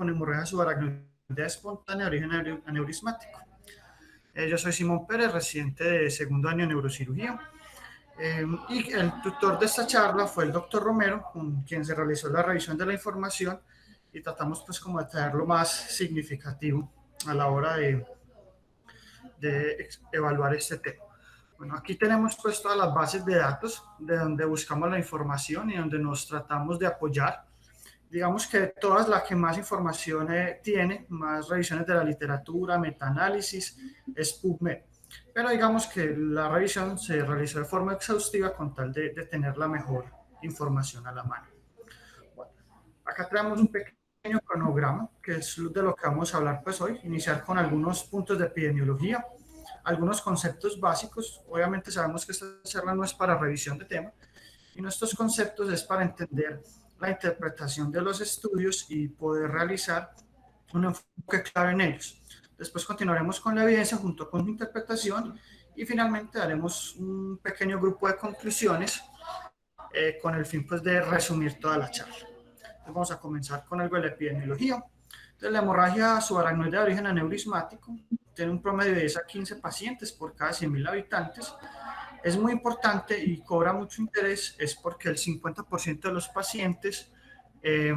con hemorragia subaracnoidea espontánea de origen aneurismático. Yo soy Simón Pérez, residente de segundo año de neurocirugía. Y el tutor de esta charla fue el doctor Romero, con quien se realizó la revisión de la información y tratamos pues como de traer lo más significativo a la hora de evaluar este tema. Bueno, aquí tenemos pues todas las bases de datos de donde buscamos la información y donde nos tratamos de apoyar. Digamos que todas las que más información tiene, más revisiones de la literatura, metaanálisis, es PubMed. Pero digamos que la revisión se realizó de forma exhaustiva con tal de tener la mejor información a la mano. Bueno, acá tenemos un pequeño cronograma, que es de lo que vamos a hablar pues hoy. Iniciar con algunos puntos de epidemiología, algunos conceptos básicos. Obviamente sabemos que esta charla no es para revisión de tema, y nuestros conceptos es para entender la interpretación de los estudios y poder realizar un enfoque clave en ellos. Después continuaremos con la evidencia junto con su interpretación y finalmente haremos un pequeño grupo de conclusiones con el fin pues, de resumir toda la charla. Entonces, vamos a comenzar con algo de la epidemiología. Entonces, la hemorragia subaracnoidea de origen aneurismático tiene un promedio de 10 a 15 pacientes por cada 100.000 habitantes. Es muy importante y cobra mucho interés es porque el 50% de los pacientes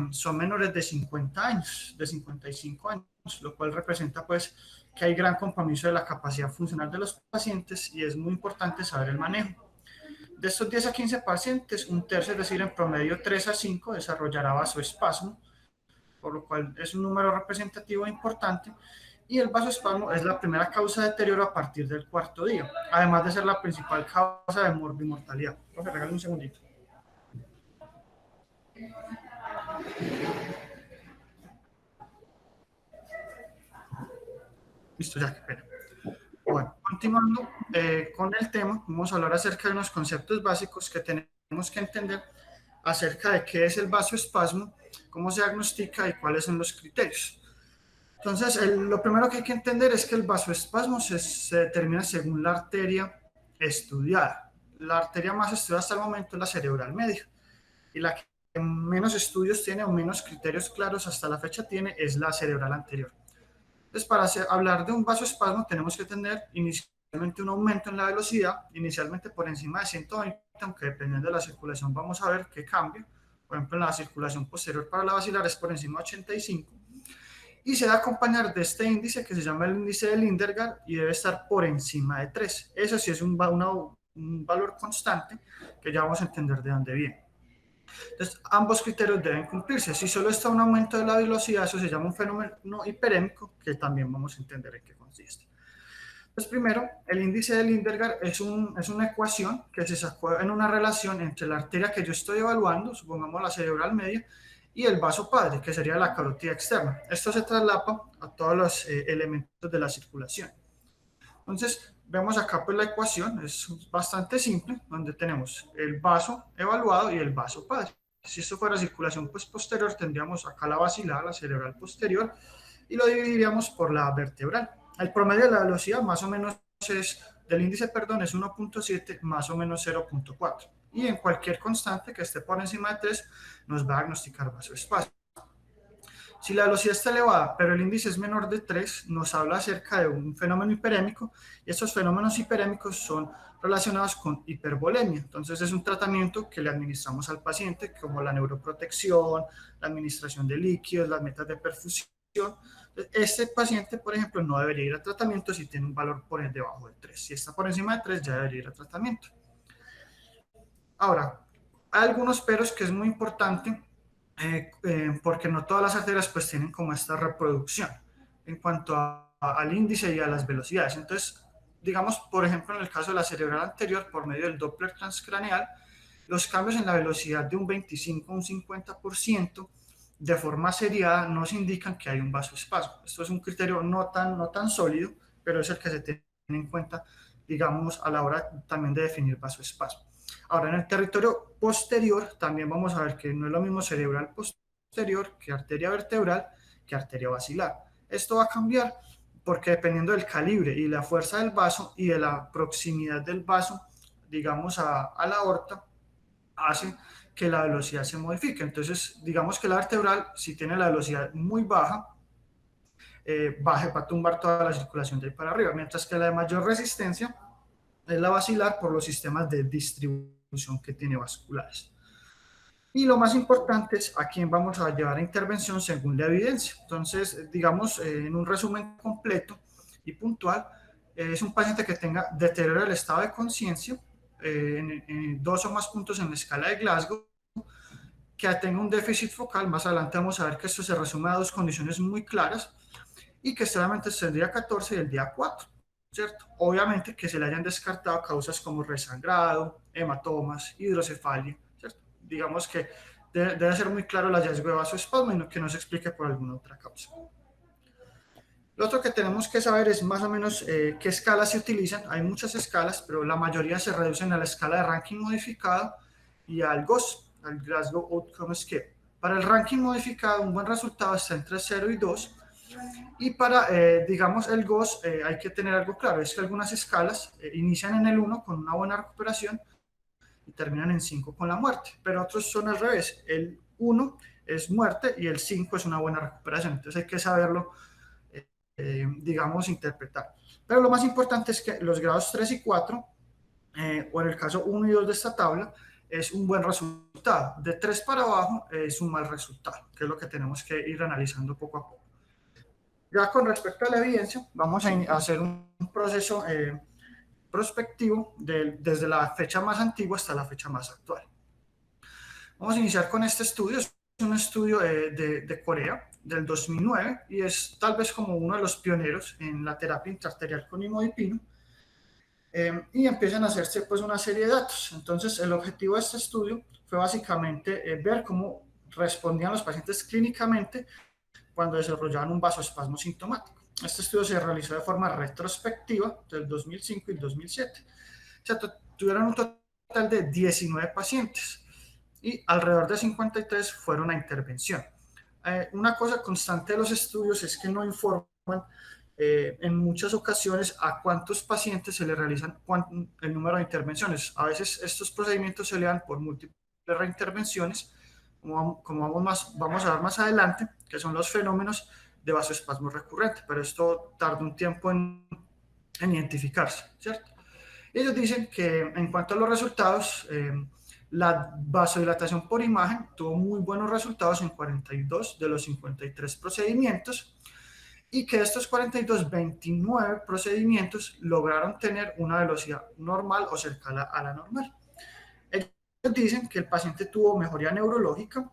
son menores de 50 años, de 55 años, lo cual representa pues que hay gran compromiso de la capacidad funcional de los pacientes y es muy importante saber el manejo. De estos 10 a 15 pacientes, un tercio, es decir, en promedio 3 a 5, desarrollará vasoespasmo, por lo cual es un número representativo e importante. Y el vasoespasmo es la primera causa de deterioro a partir del cuarto día, además de ser la principal causa de morbimortalidad. Profe, regálame un segundito. Listo, ya, qué pena. Bueno, continuando con el tema, vamos a hablar acerca de unos conceptos básicos que tenemos que entender acerca de qué es el vasoespasmo, cómo se diagnostica y cuáles son los criterios. Entonces, lo primero que hay que entender es que el vasoespasmo se determina según la arteria estudiada. La arteria más estudiada hasta el momento es la cerebral media, y la que menos estudios tiene o menos criterios claros hasta la fecha tiene es la cerebral anterior. Entonces, para hablar de un vasoespasmo tenemos que tener inicialmente un aumento en la velocidad, inicialmente por encima de 120, aunque dependiendo de la circulación vamos a ver qué cambia. Por ejemplo, en la circulación posterior para la basilar es por encima de 85, y se debe acompañar de este índice que se llama el índice de Lindergaard y debe estar por encima de 3. Eso sí es un valor constante que ya vamos a entender de dónde viene. Entonces, ambos criterios deben cumplirse. Si solo está un aumento de la velocidad, eso se llama un fenómeno hiperémico, que también vamos a entender en qué consiste. Pues primero, el índice de Lindergaard es una ecuación que se sacó en una relación entre la arteria que yo estoy evaluando, supongamos la cerebral media, y el vaso padre, que sería la carótida externa. Esto se traslapa a todos los elementos de la circulación. Entonces, vemos acá pues la ecuación, es bastante simple, donde tenemos el vaso evaluado y el vaso padre. Si esto fuera circulación pues posterior, tendríamos acá la basilar, la cerebral posterior, y lo dividiríamos por la vertebral. El promedio de la velocidad más o menos del índice, perdón, es 1.7 más o menos 0.4. Y en cualquier constante que esté por encima de 3 nos va a diagnosticar vasoespasmo. Si la velocidad está elevada, pero el índice es menor de 3, nos habla acerca de un fenómeno hiperémico, y estos fenómenos hiperémicos son relacionados con hipervolemia. Entonces es un tratamiento que le administramos al paciente, como la neuroprotección, la administración de líquidos, las metas de perfusión. Este paciente, por ejemplo, no debería ir a tratamiento si tiene un valor por debajo de 3. Si está por encima de 3, ya debería ir a tratamiento. Ahora, hay algunos peros que es muy importante, porque no todas las arterias pues tienen como esta reproducción en cuanto al índice y a las velocidades. Entonces, digamos, por ejemplo, en el caso de la cerebral anterior, por medio del Doppler transcraneal, los cambios en la velocidad de un 25 a un 50% de forma seriada nos indican que hay un vasoespasmo. Esto es un criterio no tan sólido, pero es el que se tiene en cuenta, digamos, a la hora también de definir vasoespasmo. Ahora, en el territorio posterior también vamos a ver que no es lo mismo cerebral posterior que arteria vertebral que arteria basilar. Esto va a cambiar porque dependiendo del calibre y la fuerza del vaso y de la proximidad del vaso, digamos, a la aorta, hace que la velocidad se modifique. Entonces, digamos que la vertebral, si tiene la velocidad muy baja, baje para tumbar toda la circulación de ahí para arriba, mientras que la de mayor resistencia es la basilar por los sistemas de distribución que tiene vasculares. Y lo más importante es a quién vamos a llevar a intervención según la evidencia. Entonces, digamos, en un resumen completo y puntual, es un paciente que tenga deterioro del estado de conciencia, en 2 o más puntos en la escala de Glasgow, que tenga un déficit focal. Más adelante vamos a ver que esto se resume a 2 condiciones muy claras, y que solamente es el día 14 y el día 4, ¿cierto? Obviamente que se le hayan descartado causas como resangrado, hematomas, hidrocefalia, ¿cierto? Digamos que debe ser muy claro el hallazgo de vasoespasmo y que no se explique por alguna otra causa. Lo otro que tenemos que saber es más o menos qué escalas se utilizan. Hay muchas escalas, pero la mayoría se reducen a la escala de ranking modificado y al GOS, al Glasgow Outcome Scale. Para el ranking modificado, un buen resultado está entre 0 y 2. Y para, digamos, el GOS hay que tener algo claro, es que algunas escalas inician en el 1 con una buena recuperación y terminan en 5 con la muerte, pero otros son al revés, el 1 es muerte y el 5 es una buena recuperación, entonces hay que saberlo, digamos, interpretar. Pero lo más importante es que los grados 3 y 4, o en el caso 1 y 2 de esta tabla, es un buen resultado. De 3 para abajo es un mal resultado, que es lo que tenemos que ir analizando poco a poco. Ya con respecto a la evidencia, vamos a hacer un proceso prospectivo desde la fecha más antigua hasta la fecha más actual. Vamos a iniciar con este estudio. Es un estudio de Corea del 2009 y es tal vez como uno de los pioneros en la terapia intraarterial con imodipino. Y empiezan a hacerse pues una serie de datos. Entonces el objetivo de este estudio fue básicamente ver cómo respondían los pacientes clínicamente cuando desarrollaban un vasoespasmo sintomático. Este estudio se realizó de forma retrospectiva del 2005 y 2007. O sea, tuvieron un total de 19 pacientes y alrededor de 53 fueron a intervención. Una cosa constante de los estudios es que no informan en muchas ocasiones a cuántos pacientes se le realizan el número de intervenciones. A veces estos procedimientos se le dan por múltiples reintervenciones, como vamos a ver más adelante, que son los fenómenos de vasoespasmo recurrente, pero esto tarda un tiempo en identificarse, ¿cierto? Ellos dicen que en cuanto a los resultados, la vasodilatación por imagen tuvo muy buenos resultados en 42 de los 53 procedimientos, y que estos 42, 29 procedimientos lograron tener una velocidad normal o cercana a la normal. Ellos dicen que el paciente tuvo mejoría neurológica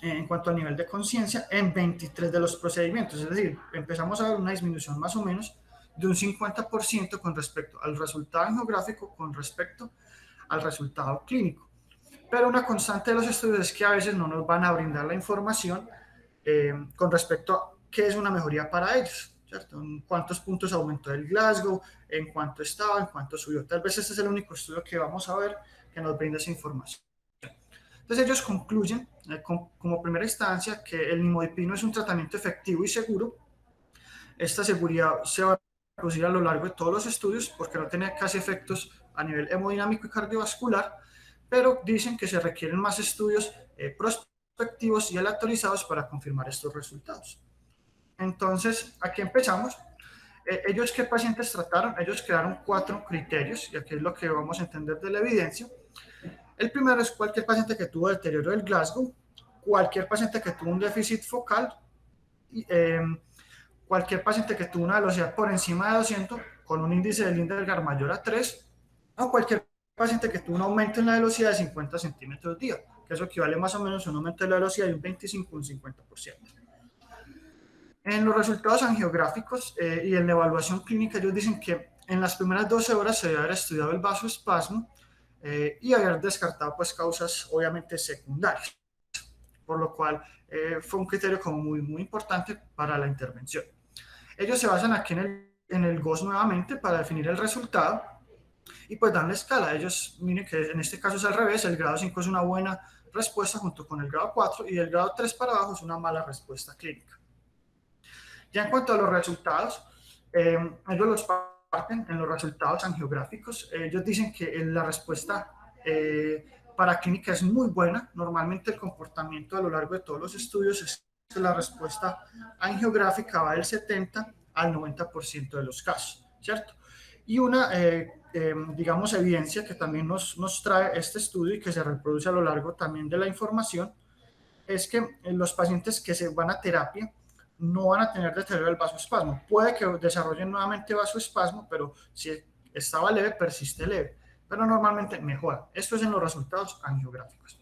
en cuanto al nivel de conciencia en 23 de los procedimientos, es decir, empezamos a ver una disminución más o menos de un 50% con respecto al resultado angiográfico con respecto al resultado clínico. Pero una constante de los estudios es que a veces no nos van a brindar la información con respecto a qué es una mejoría para ellos, ¿cierto? En cuántos puntos aumentó el Glasgow, en cuánto estaba, en cuánto subió. Tal vez este es el único estudio que vamos a ver que nos brinda esa información. Entonces ellos concluyen como primera instancia que el nimodipino es un tratamiento efectivo y seguro. Esta seguridad se va a producir a lo largo de todos los estudios porque no tiene casi efectos a nivel hemodinámico y cardiovascular, pero dicen que se requieren más estudios prospectivos y aleatorizados para confirmar estos resultados. Entonces, aquí empezamos. ¿Ellos qué pacientes trataron? Ellos crearon 4 criterios, y aquí es lo que vamos a entender de la evidencia. El primero es cualquier paciente que tuvo deterioro del Glasgow, cualquier paciente que tuvo un déficit focal, cualquier paciente que tuvo una velocidad por encima de 200 con un índice de Lindergaard mayor a 3, o cualquier paciente que tuvo un aumento en la velocidad de 50 centímetros día, que eso equivale más o menos a un aumento de la velocidad de un 25 o un 50%. En los resultados angiográficos y en la evaluación clínica, ellos dicen que en las primeras 12 horas se debe haber estudiado el vasoespasmo y haber descartado pues causas obviamente secundarias, por lo cual fue un criterio como muy importante para la intervención. Ellos se basan aquí en el GOS nuevamente para definir el resultado y pues dan la escala. Ellos miren que en este caso es al revés, el grado 5 es una buena respuesta junto con el grado 4 y el grado 3 para abajo es una mala respuesta clínica. Ya en cuanto a los resultados, ellos los parten en los resultados angiográficos. Ellos dicen que la respuesta para clínica es muy buena. Normalmente el comportamiento a lo largo de todos los estudios es que la respuesta angiográfica va del 70 al 90% de los casos, ¿cierto? Y una, digamos, evidencia que también nos trae este estudio y que se reproduce a lo largo también de la información es que los pacientes que se van a terapia no van a tener deterioro del vasoespasmo. Puede que desarrollen nuevamente vasoespasmo, pero si estaba leve, persiste leve, pero normalmente mejora. Esto es en los resultados angiográficos.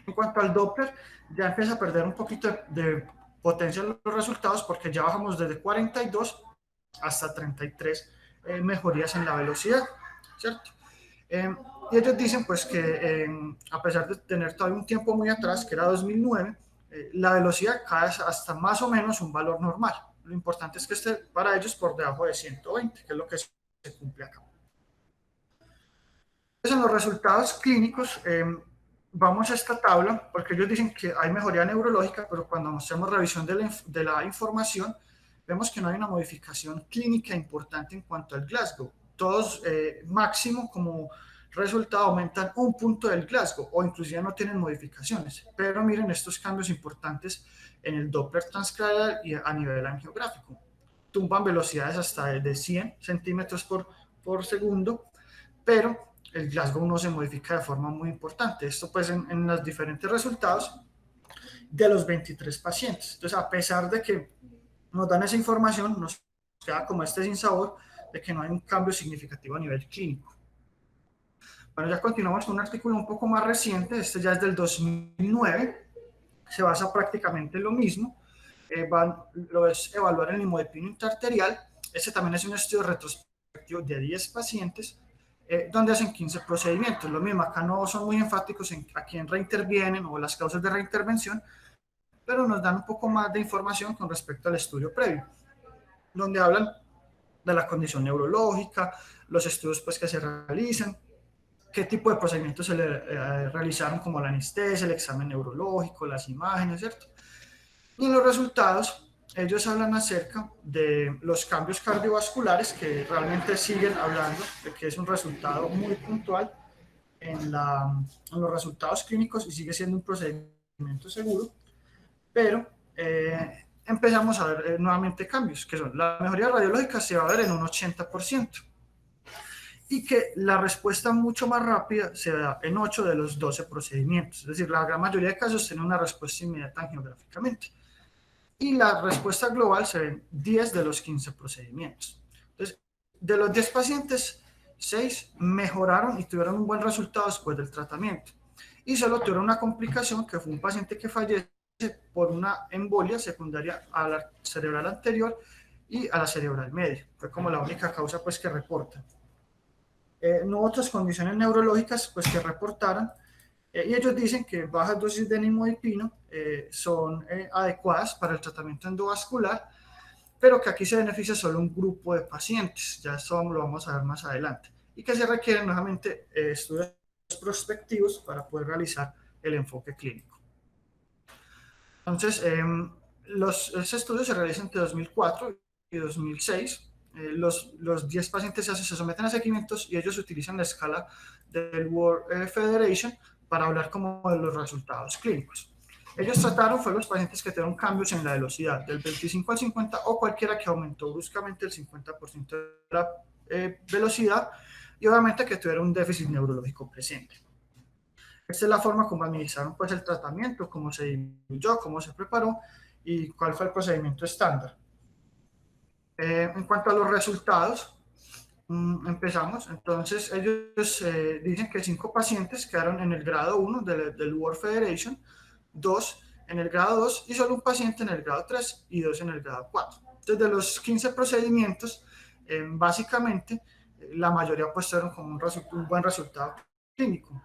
En cuanto al Doppler, ya empieza a perder un poquito de potencia en los resultados porque ya bajamos desde 42 hasta 33 mejorías en la velocidad, ¿cierto? Y ellos dicen pues que a pesar de tener todavía un tiempo muy atrás, que era 2009, la velocidad cae hasta más o menos un valor normal. Lo importante es que esté para ellos por debajo de 120, que es lo que se cumple acá. Entonces, en los resultados clínicos, vamos a esta tabla, porque ellos dicen que hay mejoría neurológica, pero cuando hacemos revisión de la información, vemos que no hay una modificación clínica importante en cuanto al Glasgow. Todos máximo como resultado aumentan un punto del Glasgow o inclusive no tienen modificaciones. Pero miren estos cambios importantes en el Doppler transcranial y a nivel angiográfico. Tumban velocidades hasta de 100 centímetros por segundo, pero el Glasgow no se modifica de forma muy importante. Esto pues en los diferentes resultados de los 23 pacientes. Entonces, a pesar de que nos dan esa información, nos queda como este sinsabor de que no hay un cambio significativo a nivel clínico. Bueno, ya continuamos con un artículo un poco más reciente, este ya es del 2009, se basa prácticamente en lo mismo, lo es evaluar el nimodipino interarterial, este también es un estudio retrospectivo de 10 pacientes, donde hacen 15 procedimientos, lo mismo, acá no son muy enfáticos en a quién reintervienen o las causas de reintervención, pero nos dan un poco más de información con respecto al estudio previo, donde hablan de la condición neurológica, los estudios pues, que se realizan, qué tipo de procedimientos se le realizaron, como la anestesia, el examen neurológico, las imágenes, ¿cierto? Y en los resultados, ellos hablan acerca de los cambios cardiovasculares, que realmente siguen hablando de que es un resultado muy puntual en los resultados clínicos y sigue siendo un procedimiento seguro, pero empezamos a ver nuevamente cambios, que son la mejoría radiológica se va a ver en un 80%, y que la respuesta mucho más rápida se da en 8 de los 12 procedimientos, es decir, la gran mayoría de casos tienen una respuesta inmediata angiográficamente, y la respuesta global se ven 10 de los 15 procedimientos. Entonces, de los 10 pacientes, 6 mejoraron y tuvieron un buen resultado después del tratamiento, y solo tuvieron una complicación, que fue un paciente que fallece por una embolia secundaria a la cerebral anterior y a la cerebral media. Fue como la única causa pues, que reportan. No otras condiciones neurológicas pues, que reportaron, y ellos dicen que bajas dosis de nimodipino son adecuadas para el tratamiento endovascular, pero que aquí se beneficia solo un grupo de pacientes, ya eso lo vamos a ver más adelante, y que se requieren nuevamente estudios prospectivos para poder realizar el enfoque clínico. Entonces, ese estudio se realiza entre 2004 y 2006. Los 10 pacientes se someten a seguimientos y ellos utilizan la escala del World Federation para hablar como de los resultados clínicos. Ellos trataron fue los pacientes que tuvieron cambios en la velocidad del 25 al 50 o cualquiera que aumentó bruscamente el 50% de la velocidad y obviamente que tuviera un déficit neurológico presente. Esta es la forma como administraron pues, el tratamiento, cómo se diluyó, cómo se preparó y cuál fue el procedimiento estándar. En cuanto a los resultados, empezamos. Entonces, ellos dicen que 5 pacientes quedaron en el grado 1 del World Federation, 2 en el grado 2 y solo un paciente en el grado 3 y 2 en el grado 4. Entonces, de los 15 procedimientos, básicamente, la mayoría pues tuvieron como un buen resultado clínico.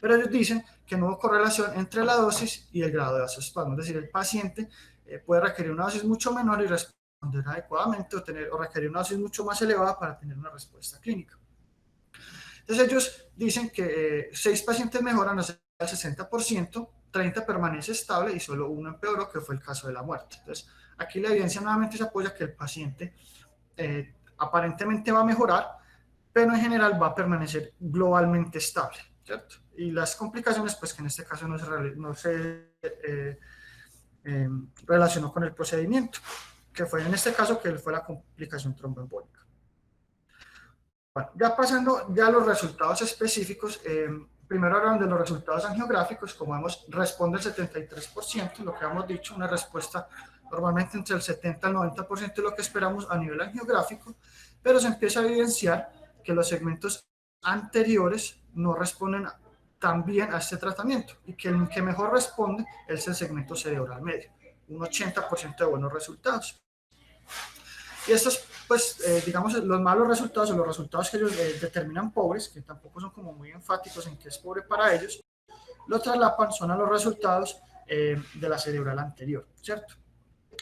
Pero ellos dicen que no hubo correlación entre la dosis y el grado de vasoespasmo, es decir, el paciente puede requerir una dosis mucho menor y responder adecuadamente o requerir una dosis mucho más elevada para tener una respuesta clínica. Entonces ellos dicen que 6 pacientes mejoran hasta el 60%, 30 permanece estable y solo uno empeoró, que fue el caso de la muerte. Entonces aquí la evidencia nuevamente se apoya que el paciente aparentemente va a mejorar, pero en general va a permanecer globalmente estable. ¿cierto? Y las complicaciones, pues que en este caso no se relacionó con el procedimiento, que fue en este caso que fue la complicación tromboembólica. Bueno, ya pasando ya a los resultados específicos, primero hablan de los resultados angiográficos. Como vemos, responde el 73%, lo que hemos dicho, una respuesta normalmente entre el 70 al 90% de lo que esperamos a nivel angiográfico, pero se empieza a evidenciar que los segmentos anteriores no responden tan bien a este tratamiento, y que el que mejor responde es el segmento cerebral medio, un 80% de buenos resultados. Y estos, pues, digamos, los malos resultados o los resultados que ellos determinan pobres, que tampoco son como muy enfáticos en que es pobre para ellos, lo traslapan son a los resultados de la cerebral anterior, ¿cierto?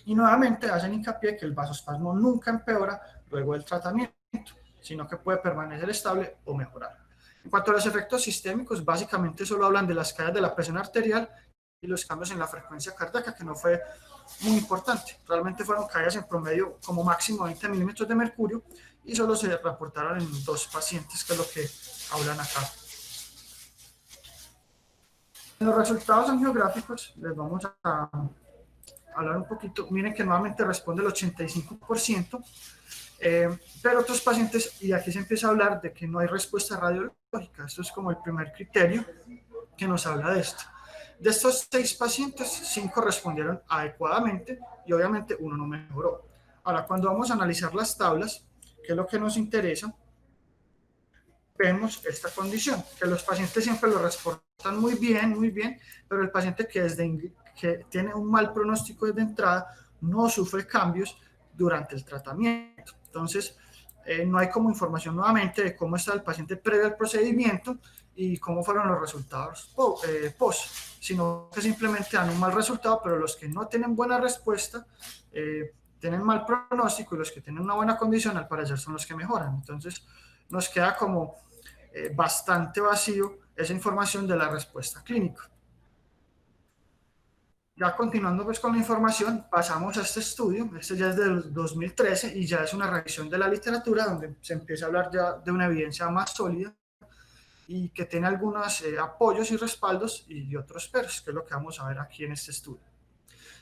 Y nuevamente hacen hincapié que el vasospasmo nunca empeora luego del tratamiento, sino que puede permanecer estable o mejorar. En cuanto a los efectos sistémicos, básicamente solo hablan de las caídas de la presión arterial y los cambios en la frecuencia cardíaca, que no fue muy importante. Realmente fueron caídas en promedio como máximo 20 milímetros de mercurio, y solo se reportaron en 2 pacientes, que es lo que hablan acá. En los resultados angiográficos les vamos a hablar un poquito. Miren que nuevamente responde el 85%, pero otros pacientes, y aquí se empieza a hablar de que no hay respuesta radiológica. Esto es como el primer criterio que nos habla de esto. De estos 6 pacientes, 5 respondieron adecuadamente y obviamente uno no mejoró. Ahora, cuando vamos a analizar las tablas, que es lo que nos interesa, vemos esta condición, que los pacientes siempre lo reportan muy bien, pero el paciente que tiene un mal pronóstico desde entrada no sufre cambios durante el tratamiento. Entonces, no hay como información nuevamente de cómo está el paciente previo al procedimiento y cómo fueron los resultados post, sino que simplemente dan un mal resultado, pero los que no tienen buena respuesta tienen mal pronóstico, y los que tienen una buena condición al parecer son los que mejoran. Entonces nos queda como bastante vacío esa información de la respuesta clínica. Ya continuando pues con la información, pasamos a este estudio. Este ya es del 2013 y ya es una revisión de la literatura donde se empieza a hablar ya de una evidencia más sólida y que tiene algunos apoyos y respaldos y otros peros, que es lo que vamos a ver aquí en este estudio.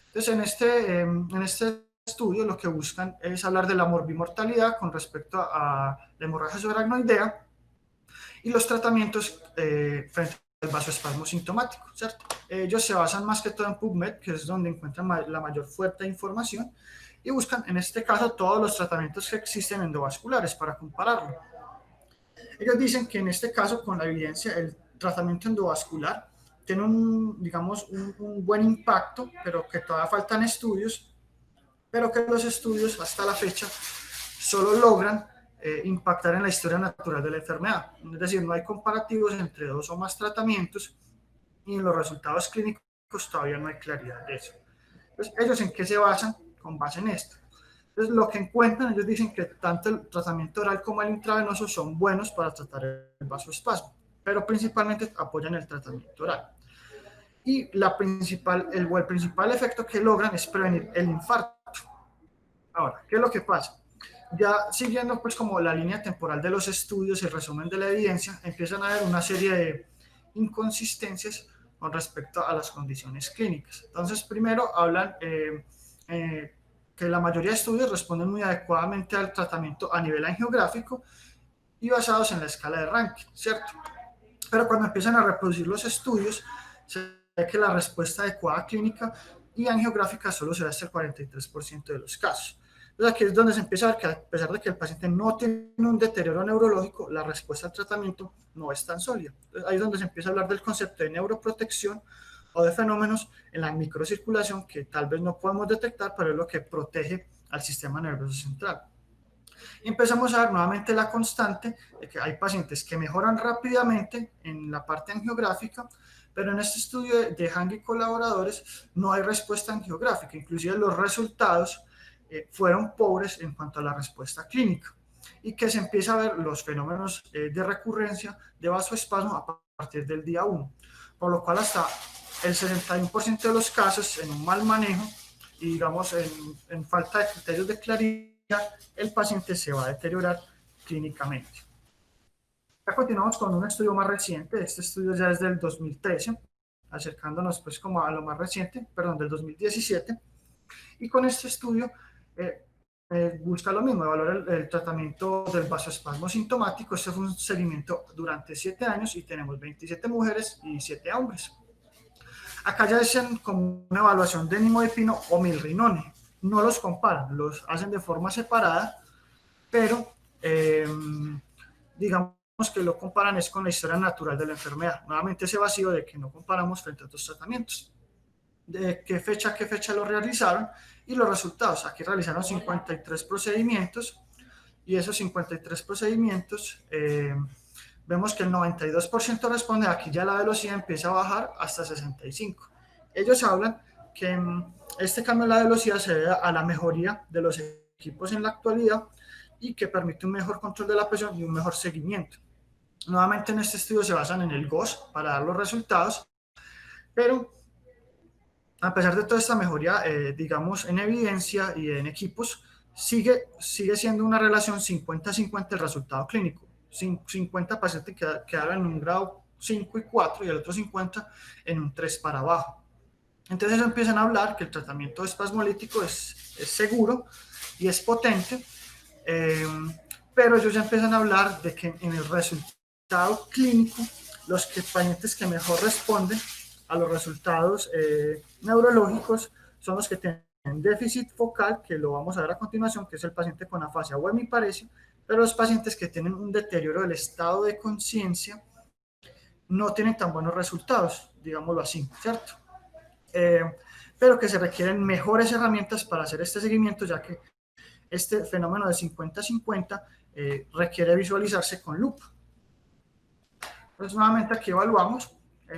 Entonces, en este estudio lo que buscan es hablar de la morbimortalidad con respecto a la hemorragia subaracnoidea y los tratamientos frente al vasoespasmo sintomático, ¿cierto? Ellos se basan más que todo en PubMed, que es donde encuentran la mayor fuente de información, y buscan en este caso todos los tratamientos que existen endovasculares para compararlo. Ellos dicen que en este caso, con la evidencia, el tratamiento endovascular tiene digamos, un buen impacto, pero que todavía faltan estudios, pero que los estudios hasta la fecha solo logran impactar en la historia natural de la enfermedad. Es decir, no hay comparativos entre 2 o más tratamientos, y en los resultados clínicos todavía no hay claridad de eso. Entonces, ¿ellos en qué se basan? Con base en esto. Entonces, lo que encuentran, ellos dicen que tanto el tratamiento oral como el intravenoso son buenos para tratar el vasoespasmo, pero principalmente apoyan el tratamiento oral. Y el principal efecto que logran es prevenir el infarto. Ahora, ¿qué es lo que pasa? Ya siguiendo pues como la línea temporal de los estudios y el resumen de la evidencia, empiezan a haber una serie de inconsistencias con respecto a las condiciones clínicas. Entonces, primero hablan que la mayoría de estudios responden muy adecuadamente al tratamiento a nivel angiográfico y basados en la escala de Rankin, ¿cierto? Pero cuando empiezan a reproducir los estudios, se ve que la respuesta adecuada clínica y angiográfica solo se da hasta el 43% de los casos. Entonces aquí es donde se empieza a ver que, a pesar de que el paciente no tiene un deterioro neurológico, la respuesta al tratamiento no es tan sólida. Entonces ahí es donde se empieza a hablar del concepto de neuroprotección o de fenómenos en la microcirculación que tal vez no podemos detectar, pero es lo que protege al sistema nervioso central. Y empezamos a ver nuevamente la constante de que hay pacientes que mejoran rápidamente en la parte angiográfica, pero en este estudio de Hang y colaboradores no hay respuesta angiográfica. Inclusive los resultados fueron pobres en cuanto a la respuesta clínica, y que se empieza a ver los fenómenos de recurrencia de vasoespasmo a partir del día 1, por lo cual hasta el 61% de los casos en un mal manejo y digamos en falta de criterios de claridad, el paciente se va a deteriorar clínicamente. Ya continuamos con un estudio más reciente. Este estudio ya es del 2013, acercándonos pues como a lo más reciente, perdón, del 2017. Y con este estudio eh, busca lo mismo, evaluar el tratamiento del vasoespasmo sintomático. Este fue un seguimiento durante 7 años y tenemos 27 mujeres y 7 hombres. Acá ya hacen como una evaluaón de nimodipino o milrinone. No los comparan, los hacen de forma separada, pero digamos que lo comparan es con la historia natural de la enfermedad. Nuevamente ese vacío de que no comparamos frente a otros tratamientos. De qué fecha a qué fecha lo realizaron y los resultados. Aquí realizaron 53 procedimientos y esos 53 procedimientos vemos que el 92% responde, aquí ya la velocidad empieza a bajar hasta 65. Ellos hablan que este cambio en la velocidad se debe a la mejoría de los equipos en la actualidad y que permite un mejor control de la presión y un mejor seguimiento. Nuevamente en este estudio se basan en el GOS para dar los resultados, pero a pesar de toda esta mejoría, digamos, en evidencia y en equipos, sigue siendo una relación 50-50 el resultado clínico. 50 pacientes quedaron en un grado 5 y 4 y el otro 50 en un 3 para abajo. Entonces empiezan a hablar que el tratamiento espasmolítico es seguro y es potente, pero ellos ya empiezan a hablar de que en el resultado clínico, los pacientes que mejor responden a los resultados neurológicos son los que tienen déficit focal, que lo vamos a ver a continuación, que es el paciente con afasia o hemiparesia, pero los pacientes que tienen un deterioro del estado de conciencia no tienen tan buenos resultados, digámoslo así, ¿cierto? Pero que se requieren mejores herramientas para hacer este seguimiento, ya que este fenómeno de 50-50 requiere visualizarse con lupa. Entonces, nuevamente aquí evaluamos,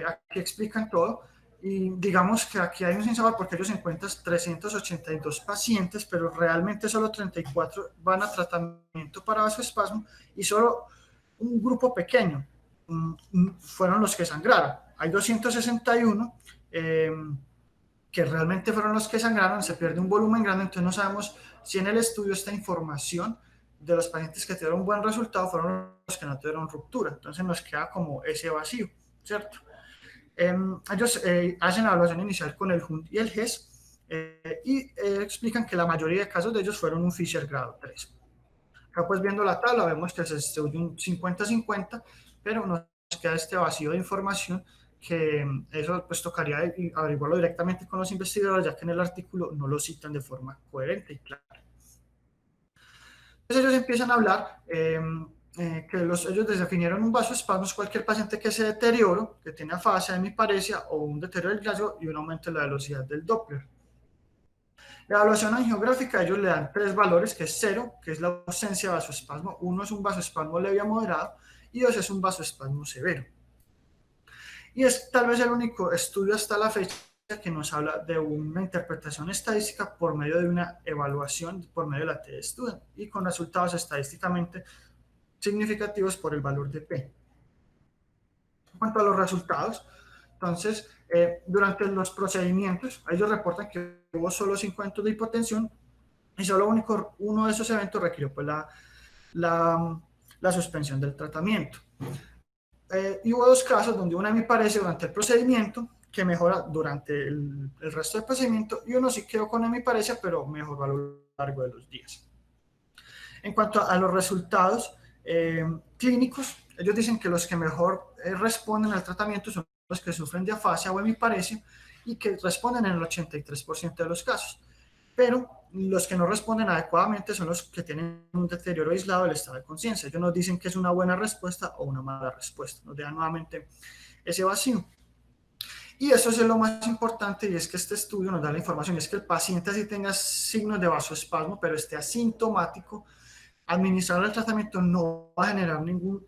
aquí explican todo, y digamos que aquí hay un sinsabor porque ellos encuentran 382 pacientes, pero realmente solo 34 van a tratamiento para vasoespasmo y solo un grupo pequeño fueron los que sangraron. Hay 261 que realmente fueron los que sangraron, se pierde un volumen grande, entonces no sabemos si en el estudio esta información de los pacientes que tuvieron un buen resultado fueron los que no tuvieron ruptura, entonces nos queda como ese vacío, ¿cierto? Ellos hacen la evaluación inicial con el HUNT y el GES y explican que la mayoría de casos de ellos fueron un Fisher grado 3. Acá pues viendo la tabla vemos que se estudia un 50-50, pero nos queda este vacío de información que eso pues tocaría averiguarlo directamente con los investigadores, ya que en el artículo no lo citan de forma coherente y clara. Entonces ellos empiezan a hablar que ellos definieron un vasoespasmo es cualquier paciente que se deterioro, que tiene afasia, hemiparesia o un deterioro del glabio y un aumento en la velocidad del Doppler. La evaluación angiográfica, ellos le dan 3 valores, que es 0, que es la ausencia de vasoespasmo, 1 es un vasoespasmo leve a moderado y 2 es un vasoespasmo severo. Y es tal vez el único estudio hasta la fecha que nos habla de una interpretación estadística por medio de una evaluación, por medio de la t-student y con resultados estadísticamente significativos por el valor de P. En cuanto a los resultados, entonces, durante los procedimientos, ellos reportan que hubo solo 5 eventos de hipotensión y solo uno de esos eventos requirió pues, la suspensión del tratamiento. Y hubo 2 casos donde una hemiparesia durante el procedimiento que mejora durante el resto del procedimiento y uno sí quedó con hemiparesia, pero mejoró a lo largo de los días. En cuanto a los resultados clínicos, ellos dicen que los que mejor responden al tratamiento son los que sufren de afasia o hemiparesia y que responden en el 83% de los casos. Pero los que no responden adecuadamente son los que tienen un deterioro aislado del estado de conciencia. Ellos nos dicen que es una buena respuesta o una mala respuesta. Nos dejan nuevamente ese vacío. Y eso es lo más importante, y es que este estudio nos da la información, es que el paciente así tenga signos de vasoespasmo, pero esté asintomático, administrar el tratamiento no va a generar ningún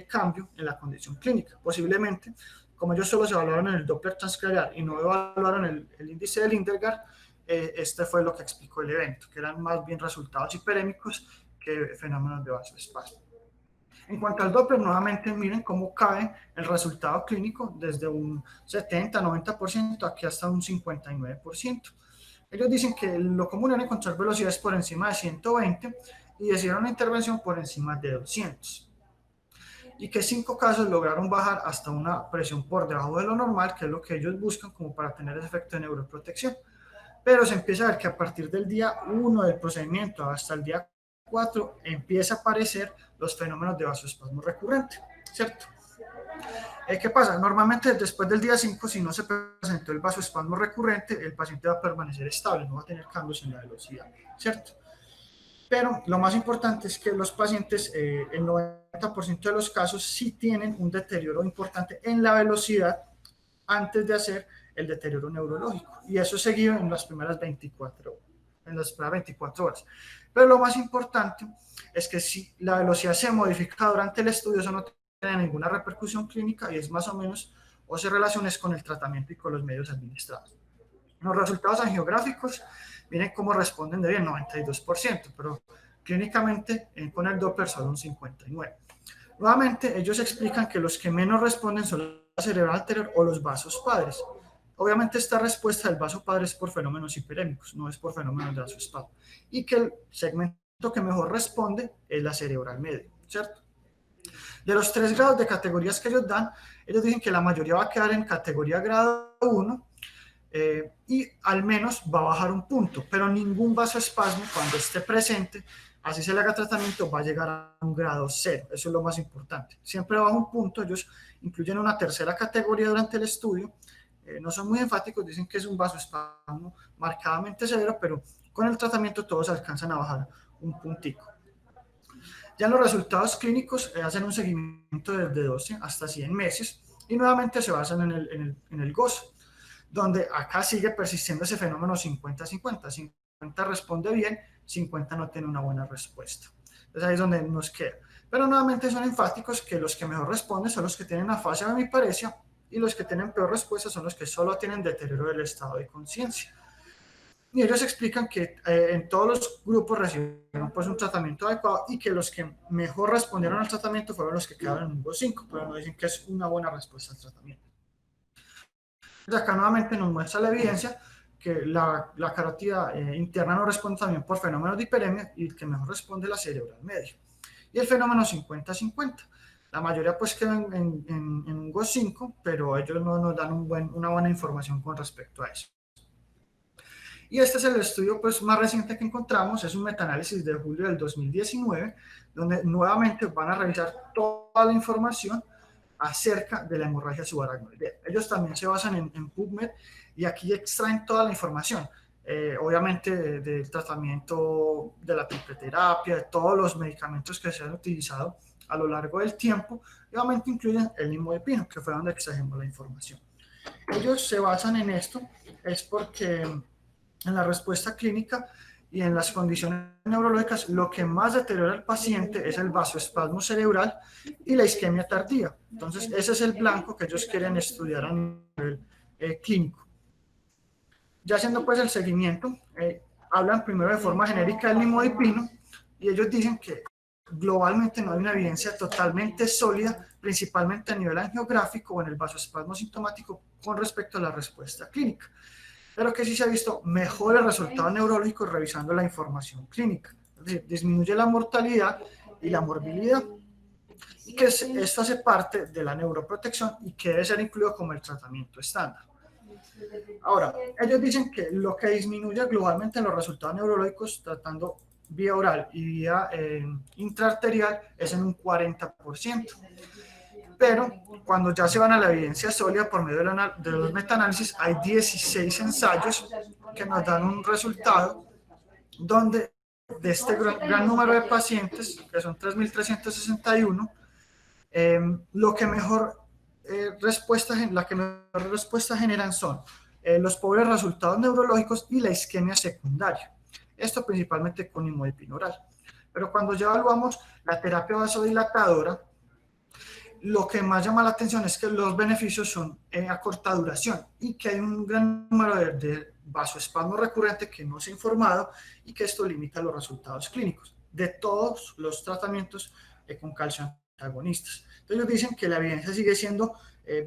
cambio en la condición clínica. Posiblemente, como ellos solo se evaluaron en el Doppler transcranial y no evaluaron el índice de Lindergaard, este fue lo que explicó el evento, que eran más bien resultados hiperémicos que fenómenos de vasoespasmo. En cuanto al Doppler, nuevamente miren cómo cae el resultado clínico desde un 70-90% aquí hasta un 59%. Ellos dicen que lo común era encontrar velocidades por encima de 120 y decidieron una intervención por encima de 200. y que 5 casos lograron bajar hasta una presión por debajo de lo normal, que es lo que ellos buscan como para tener ese efecto de neuroprotección. Pero se empieza a ver que a partir del día 1 del procedimiento hasta el día 4 empieza a aparecer los fenómenos de vasoespasmo recurrente, ¿cierto? ¿Qué pasa? Normalmente después del día 5, si no se presentó el vasoespasmo recurrente, el paciente va a permanecer estable, no va a tener cambios en la velocidad, ¿cierto? Pero lo más importante es que los pacientes, el 90% de los casos, sí tienen un deterioro importante en la velocidad antes de hacer el deterioro neurológico. Y eso es seguido en las primeras 24 horas. Pero lo más importante es que si la velocidad se modifica durante el estudio, eso no tiene ninguna repercusión clínica y es más o menos o se relaciona con el tratamiento y con los medios administrados. Los resultados angiográficos, miren cómo responden de bien, 92%, pero clínicamente con el Doppler solo un 59%. Nuevamente, ellos explican que los que menos responden son la cerebral anterior o los vasos padres. Obviamente esta respuesta del vaso padre es por fenómenos hiperémicos, no es por fenómenos de vasoespasmo. Y que el segmento que mejor responde es la cerebral medio, ¿cierto? De los 3 grados de categorías que ellos dan, ellos dicen que la mayoría va a quedar en categoría grado 1 y al menos va a bajar un punto, pero ningún vasoespasmo cuando esté presente, así se le haga tratamiento, va a llegar a un grado 0, eso es lo más importante. Siempre baja un punto, ellos incluyen una tercera categoría durante el estudio, no son muy enfáticos, dicen que es un vasoespasmo marcadamente severo, pero con el tratamiento todos alcanzan a bajar un puntico. Ya en los resultados clínicos hacen un seguimiento desde 12 hasta 100 meses y nuevamente se basan en el gozo, donde acá sigue persistiendo ese fenómeno 50-50. 50 responde bien, 50 no tiene una buena respuesta. Entonces ahí es donde nos queda. Pero nuevamente son enfáticos que los que mejor responden son los que tienen afasia o hemiparesia y los que tienen peor respuesta son los que solo tienen deterioro del estado de conciencia. Y ellos explican que en todos los grupos recibieron pues un tratamiento adecuado y que los que mejor respondieron al tratamiento fueron los que quedaron en un 5, pero nos dicen que es una buena respuesta al tratamiento. Entonces acá nuevamente nos muestra la evidencia que la carótida interna no responde también por fenómenos de hiperemia y el que mejor responde la cerebral medio. Y el fenómeno 50-50. La mayoría pues quedó en un GO5, pero ellos no nos dan una buena información con respecto a eso. Y este es el estudio pues, más reciente que encontramos, es un metaanálisis de julio del 2019, donde nuevamente van a revisar toda la información acerca de la hemorragia subaracnoidea. Ellos también se basan en PubMed y aquí extraen toda la información, obviamente del tratamiento de la tripleterapia, de todos los medicamentos que se han utilizado a lo largo del tiempo, y obviamente incluyen el nimodipino, que fue donde extrajimos la información. Ellos se basan en esto, es porque en la respuesta clínica y en las condiciones neurológicas, lo que más deteriora al paciente es el vasoespasmo cerebral y la isquemia tardía. Entonces, ese es el blanco que ellos quieren estudiar a nivel clínico. Ya haciendo pues el seguimiento, hablan primero de forma genérica del nimodipino y ellos dicen que globalmente no hay una evidencia totalmente sólida, principalmente a nivel angiográfico o en el vasoespasmo sintomático con respecto a la respuesta clínica, pero que sí se ha visto mejores resultados neurológicos revisando la información clínica. Es decir, disminuye la mortalidad y la morbilidad, y que esto hace parte de la neuroprotección y que debe ser incluido como el tratamiento estándar. Ahora, ellos dicen que lo que disminuye globalmente los resultados neurológicos tratando vía oral y vía intraarterial es en un 40%. Pero cuando ya se van a la evidencia sólida por medio de los metaanálisis, hay 16 ensayos que nos dan un resultado donde de este gran número de pacientes, que son 3.361, la que mejor respuesta generan son los pobres resultados neurológicos y la isquemia secundaria. Esto principalmente con nimodipino oral. Pero cuando ya evaluamos la terapia vasodilatadora, lo que más llama la atención es que los beneficios son a corta duración y que hay un gran número de vasoespasmo recurrente que no se ha informado y que esto limita los resultados clínicos de todos los tratamientos con calcio antagonistas. Entonces ellos dicen que la evidencia sigue siendo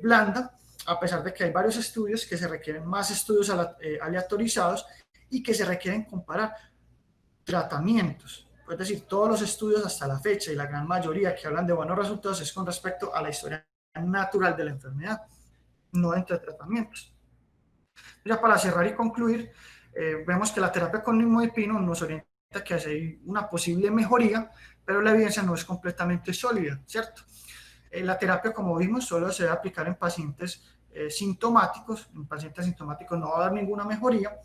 blanda, a pesar de que hay varios estudios que se requieren más estudios aleatorizados y que se requieren comparar tratamientos, Es decir, todos los estudios hasta la fecha y la gran mayoría que hablan de buenos resultados es con respecto a la historia natural de la enfermedad, no entre tratamientos. Ya para cerrar y concluir, vemos que la terapia con nimodipino nos orienta que hay una posible mejoría, pero la evidencia no es completamente sólida, ¿cierto? La terapia, como vimos, solo se debe aplicar en pacientes sintomáticos. En pacientes sintomáticos no va a dar ninguna mejoría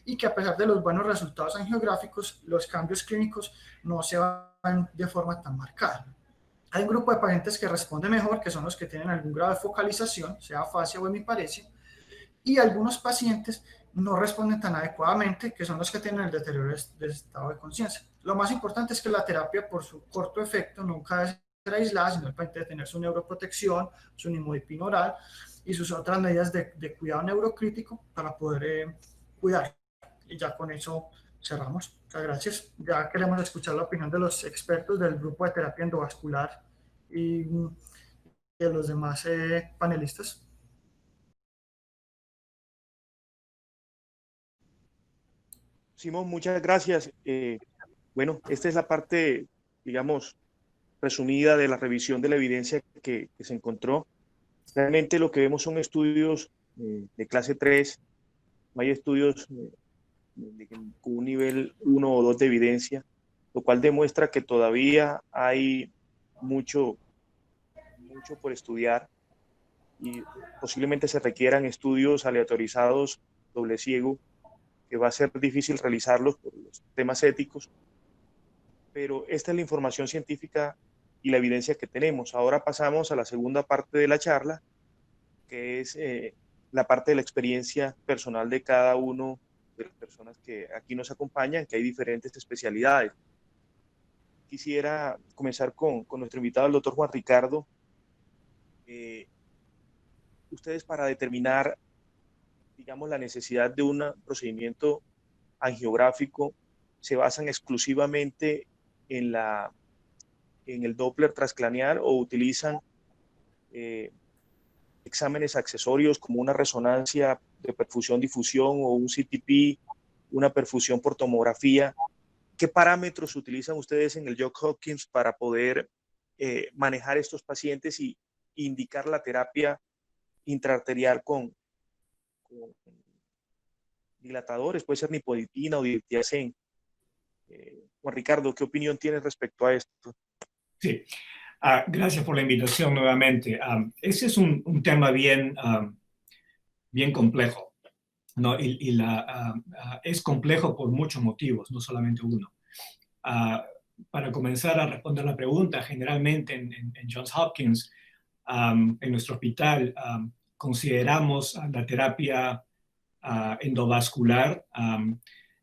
y que a pesar de los buenos resultados angiográficos, los cambios clínicos no se van de forma tan marcada. Hay un grupo de pacientes que responde mejor, que son los que tienen algún grado de focalización, sea afasia o hemiparesia, y algunos pacientes no responden tan adecuadamente, que son los que tienen el deterioro del estado de conciencia. Lo más importante es que la terapia, por su corto efecto, nunca debe ser aislada, sino el paciente debe tener su neuroprotección, su nimodipino oral y sus otras medidas de cuidado neurocrítico para poder cuidar. Y ya con eso cerramos. Muchas gracias. Ya queremos escuchar la opinión de los expertos del grupo de terapia endovascular y de los demás panelistas. Simón, muchas gracias. Bueno, esta es la parte, digamos, resumida de la revisión de la evidencia que se encontró. Realmente lo que vemos son estudios de clase 3, no hay estudios con un nivel 1 o 2 de evidencia, lo cual demuestra que todavía hay mucho por estudiar y posiblemente se requieran estudios aleatorizados, doble ciego, que va a ser difícil realizarlos por los temas éticos, pero esta es la información científica y la evidencia que tenemos. Ahora pasamos a la segunda parte de la charla, que es la parte de la experiencia personal de cada uno de las personas que aquí nos acompañan, que hay diferentes especialidades. Quisiera comenzar con nuestro invitado, el doctor Juan Ricardo. Ustedes para determinar, digamos, la necesidad de un procedimiento angiográfico, se basan exclusivamente en, en el Doppler transcranial o utilizan exámenes accesorios como una resonancia de perfusión-difusión o un CTP, una perfusión por tomografía. ¿Qué parámetros utilizan ustedes en el Johns Hopkins para poder manejar estos pacientes y indicar la terapia intraarterial con dilatadores? Puede ser nipodipina o diltiazem. Juan Ricardo, ¿qué opinión tienes respecto a esto? Sí, gracias por la invitación nuevamente. Ese es un tema bien complejo, ¿no? Es complejo por muchos motivos, no solamente uno. Para comenzar a responder la pregunta, generalmente en Johns Hopkins, en nuestro hospital, consideramos la terapia endovascular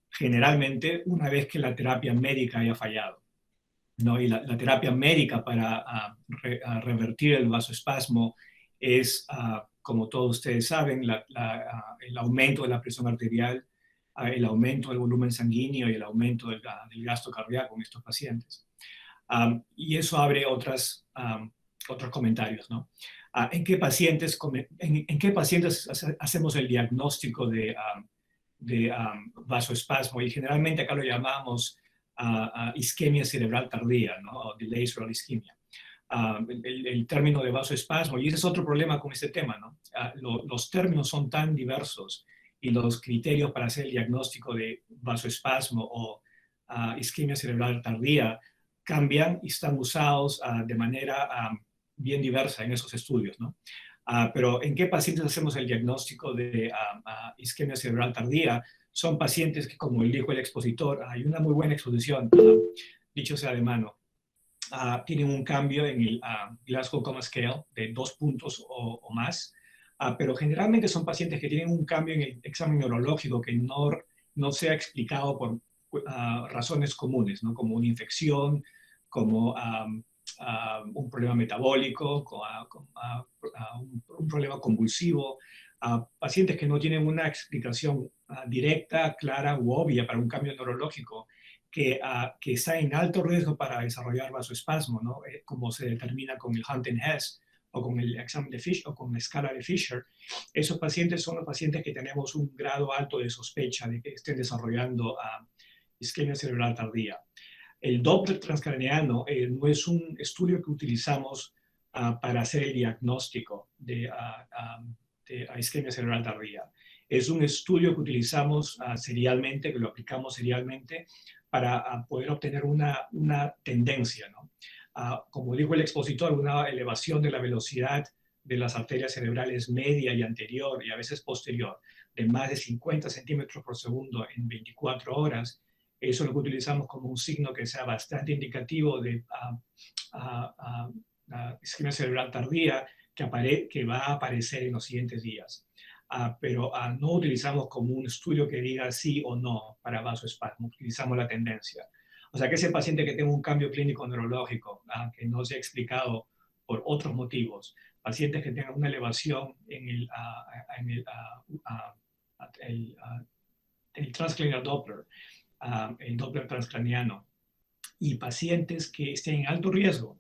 generalmente una vez que la terapia médica haya fallado, ¿no? Y la terapia médica para revertir el vasoespasmo es, como todos ustedes saben, el aumento de la presión arterial, el aumento del volumen sanguíneo y el aumento del gasto cardíaco en estos pacientes. Y eso abre otros comentarios, ¿no? ¿En qué pacientes hacemos el diagnóstico de vasoespasmo? Y generalmente acá lo llamamos isquemia cerebral tardía, ¿no? O delayed cerebral ischemia. El término de vasoespasmo, y ese es otro problema con este tema, ¿no? Los términos son tan diversos y los criterios para hacer el diagnóstico de vasoespasmo o isquemia cerebral tardía cambian y están usados de manera bien diversa en esos estudios, ¿no? Pero ¿en qué pacientes hacemos el diagnóstico de isquemia cerebral tardía? Son pacientes que, como dijo el expositor, hay una muy buena exposición, dicho sea de mano, tienen un cambio en el Glasgow Coma Scale de 2 puntos o más, pero generalmente son pacientes que tienen un cambio en el examen neurológico que no sea explicado por razones comunes, ¿no? Como una infección, como un problema metabólico, un problema convulsivo, pacientes que no tienen una explicación directa, clara u obvia para un cambio neurológico que está en alto riesgo para desarrollar vasoespasmo, ¿no? Como se determina con el Hunt and Hess o con el examen de Fisher o con la escala de Fisher. Esos pacientes son los pacientes que tenemos un grado alto de sospecha de que estén desarrollando isquemia cerebral tardía. El Doppler transcraniano no es un estudio que utilizamos para hacer el diagnóstico de isquemia cerebral tardía. Es un estudio que utilizamos serialmente, que lo aplicamos serialmente para poder obtener una tendencia, ¿no? Como dijo el expositor, una elevación de la velocidad de las arterias cerebrales media y anterior y a veces posterior de más de 50 centímetros por segundo en 24 horas. Eso es lo que utilizamos como un signo que sea bastante indicativo de isquemia cerebral tardía que va a aparecer en los siguientes días. Pero no utilizamos como un estudio que diga sí o no para vasoespasmo, utilizamos la tendencia. O sea que ese paciente que tenga un cambio clínico neurológico que no se ha explicado por otros motivos, pacientes que tengan una elevación en el transcranial Doppler, el Doppler transcraniano, y pacientes que estén en alto riesgo,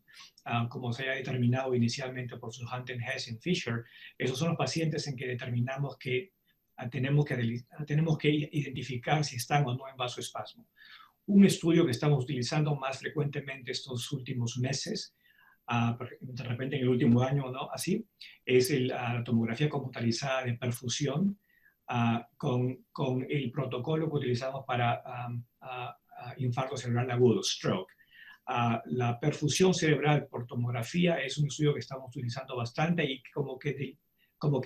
como se haya determinado inicialmente por Suhanten, Hess y Fisher, esos son los pacientes en que determinamos que tenemos que identificar si están o no en vasoespasmo. Un estudio que estamos utilizando más frecuentemente estos últimos meses, de repente en el último año, ¿no? Así, es la tomografía computarizada de perfusión con el protocolo que utilizamos para infarto cerebral agudo, stroke. La perfusión cerebral por tomografía es un estudio que estamos utilizando bastante y como que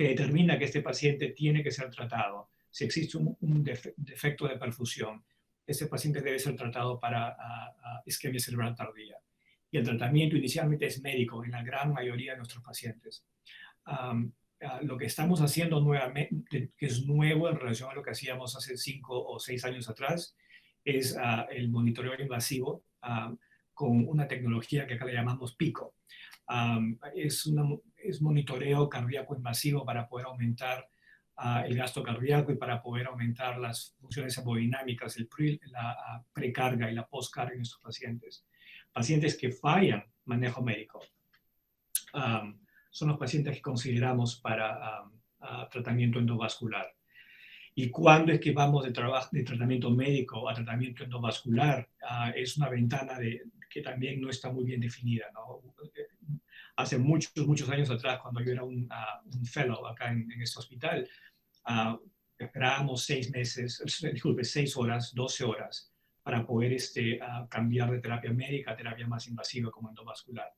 determina que este paciente tiene que ser tratado. Si existe un defecto de perfusión, este paciente debe ser tratado para isquemia cerebral tardía. Y el tratamiento inicialmente es médico en la gran mayoría de nuestros pacientes. Lo que estamos haciendo nuevamente, que es nuevo en relación a lo que hacíamos hace 5 o 6 años atrás, es el monitoreo invasivo con una tecnología que acá le llamamos PICO. Es monitoreo cardíaco invasivo para poder aumentar el gasto cardíaco y para poder aumentar las funciones hemodinámicas, la precarga y la postcarga en estos pacientes. Pacientes que fallan manejo médico son los pacientes que consideramos para tratamiento endovascular. ¿Y cuándo es que vamos de tratamiento médico a tratamiento endovascular? Es una ventana que también no está muy bien definida, ¿no? Hace muchos años atrás, cuando yo era un fellow acá en este hospital, esperábamos 6 horas, 12 horas, para poder cambiar de terapia médica a terapia más invasiva como endovascular.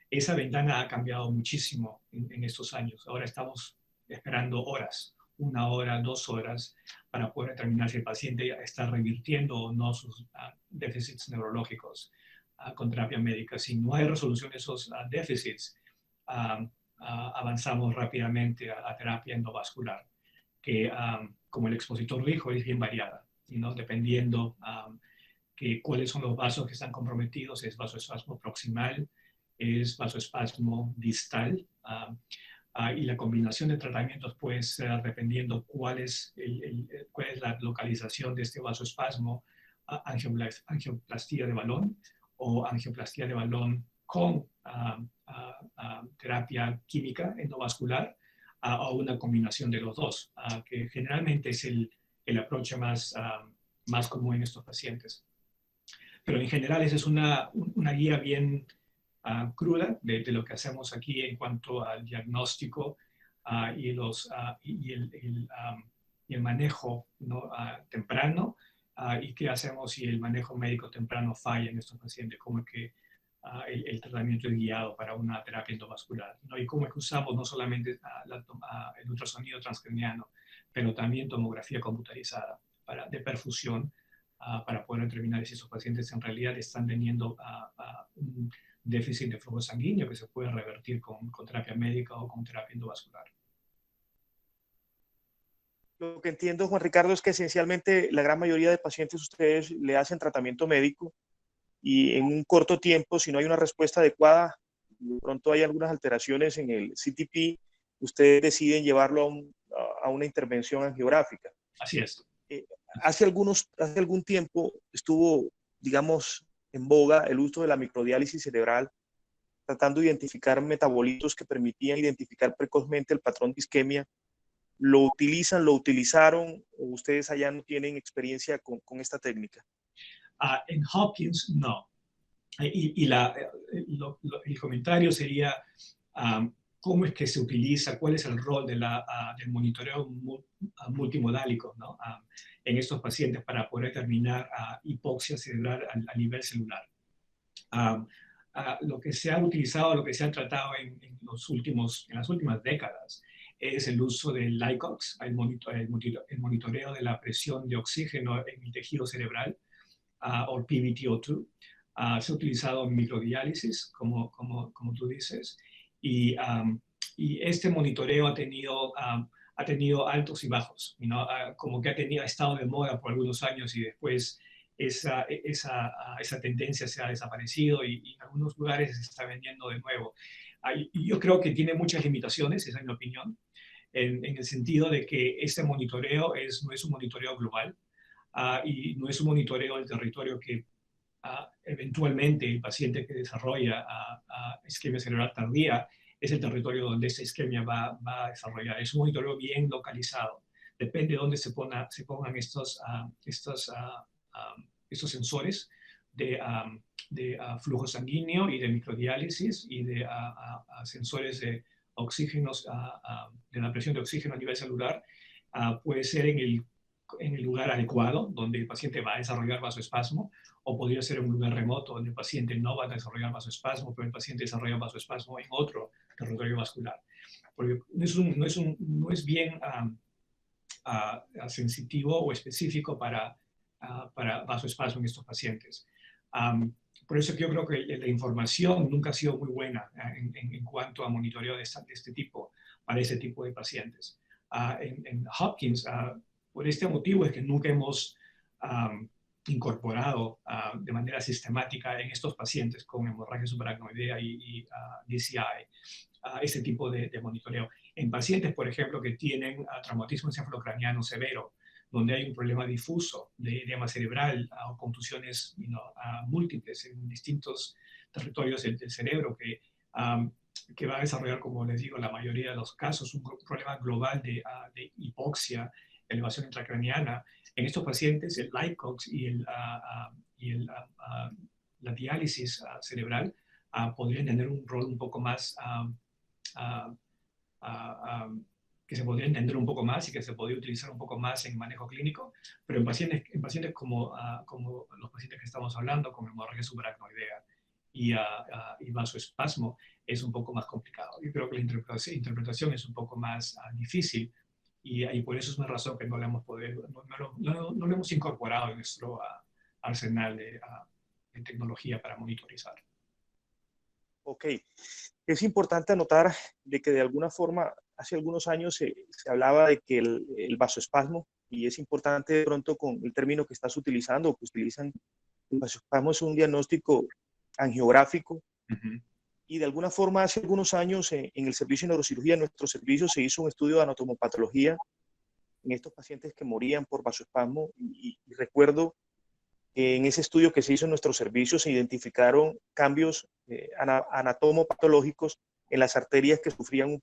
Esa ventana ha cambiado muchísimo en estos años. Ahora estamos esperando horas, 1 hora, 2 horas, para poder determinar si el paciente está revirtiendo o no sus déficits neurológicos con terapia médica. Si no hay resolución de esos déficits, avanzamos rápidamente a terapia endovascular, que, como el expositor dijo, es bien variada, ¿no? Dependiendo cuáles son los vasos que están comprometidos, es vasoespasmo proximal, es vasoespasmo distal, y la combinación de tratamientos puede ser dependiendo cuál es la localización de este vasoespasmo, angioplastía de balón o angioplastía de balón con terapia química endovascular o una combinación de los dos, que generalmente es el approach más común en estos pacientes. Pero en general esa es una guía bien cruda de lo que hacemos aquí en cuanto al diagnóstico y el manejo, ¿no? Temprano, y qué hacemos si el manejo médico temprano falla en estos pacientes, cómo es que el tratamiento es guiado para una terapia endovascular, ¿no? Y cómo es que usamos no solamente el ultrasonido transcraniano, pero también tomografía computarizada de perfusión, para poder determinar si esos pacientes en realidad están teniendo un déficit de flujo sanguíneo que se puede revertir con terapia médica o con terapia endovascular. Lo que entiendo, Juan Ricardo, es que esencialmente la gran mayoría de pacientes ustedes le hacen tratamiento médico y en un corto tiempo, si no hay una respuesta adecuada, de pronto hay algunas alteraciones en el CTP, ustedes deciden llevarlo a una intervención angiográfica. Así es. Hace algún tiempo estuvo, digamos, en boga el uso de la microdiálisis cerebral, tratando de identificar metabolitos que permitían identificar precozmente el patrón de isquemia. ¿Lo utilizaron o ustedes allá no tienen experiencia con esta técnica? En Hopkins, no. El comentario sería cómo es que se utiliza, cuál es el rol del monitoreo multimodálico, ¿no? En estos pacientes para poder determinar hipoxia cerebral a nivel celular. Lo que se ha utilizado, lo que se ha tratado en las últimas décadas es el uso del LICOX, el monitoreo de la presión de oxígeno en el tejido cerebral, o PbTO2. Se ha utilizado en microdiálisis, como tú dices, y este monitoreo ha tenido altos y bajos, como que ha estado de moda por algunos años y después esa tendencia se ha desaparecido y en algunos lugares se está vendiendo de nuevo. Yo creo que tiene muchas limitaciones, esa es mi opinión, en el sentido de que este monitoreo no es un monitoreo global y no es un monitoreo del territorio que eventualmente el paciente que desarrolla isquemia cerebral tardía es el territorio donde esa isquemia va a desarrollar. Es un monitoreo bien localizado. Depende de dónde se pongan estos sensores de flujo sanguíneo y de microdiálisis y de sensores de oxígenos, de la presión de oxígeno a nivel celular. Puede ser en el lugar adecuado donde el paciente va a desarrollar vasoespasmo, o podría ser en un lugar remoto donde el paciente no va a desarrollar vasoespasmo, pero el paciente desarrolla vasoespasmo en otro territorio vascular. Porque no es bien sensitivo o específico para vasoespasmo en estos pacientes. Por eso que yo creo que la información nunca ha sido muy buena en cuanto a monitoreo de este tipo, para ese tipo de pacientes. En Hopkins, por este motivo es que nunca hemos incorporado de manera sistemática en estos pacientes con hemorragia subaracnoidea y DCI este tipo de monitoreo. En pacientes, por ejemplo, que tienen traumatismo encefalocraniano severo, donde hay un problema difuso de edema cerebral o contusiones múltiples en distintos territorios del cerebro que va a desarrollar, como les digo, la mayoría de los casos, un problema global de hipoxia, elevación intracraniana. En estos pacientes, el LICOX y la diálisis cerebral podrían tener un rol un poco más que se podría entender un poco más y que se podría utilizar un poco más en manejo clínico, pero en pacientes como los pacientes que estamos hablando, con hemorragia subaracnoidea y vasoespasmo, es un poco más complicado. Yo creo que la interpretación es un poco más difícil y por eso es una razón que no lo hemos incorporado en nuestro arsenal de tecnología para monitorizar. Ok. Es importante anotar de que de alguna forma hace algunos años se hablaba de que el vasoespasmo, y es importante de pronto con el término que estás utilizando, que utilizan, el vasoespasmo es un diagnóstico angiográfico, y de alguna forma hace algunos años en el servicio de neurocirugía, en nuestro servicio se hizo un estudio de anatomopatología en estos pacientes que morían por vasoespasmo, y recuerdo que en ese estudio que se hizo en nuestro servicio se identificaron cambios anatomopatológicos en las arterias que sufrían un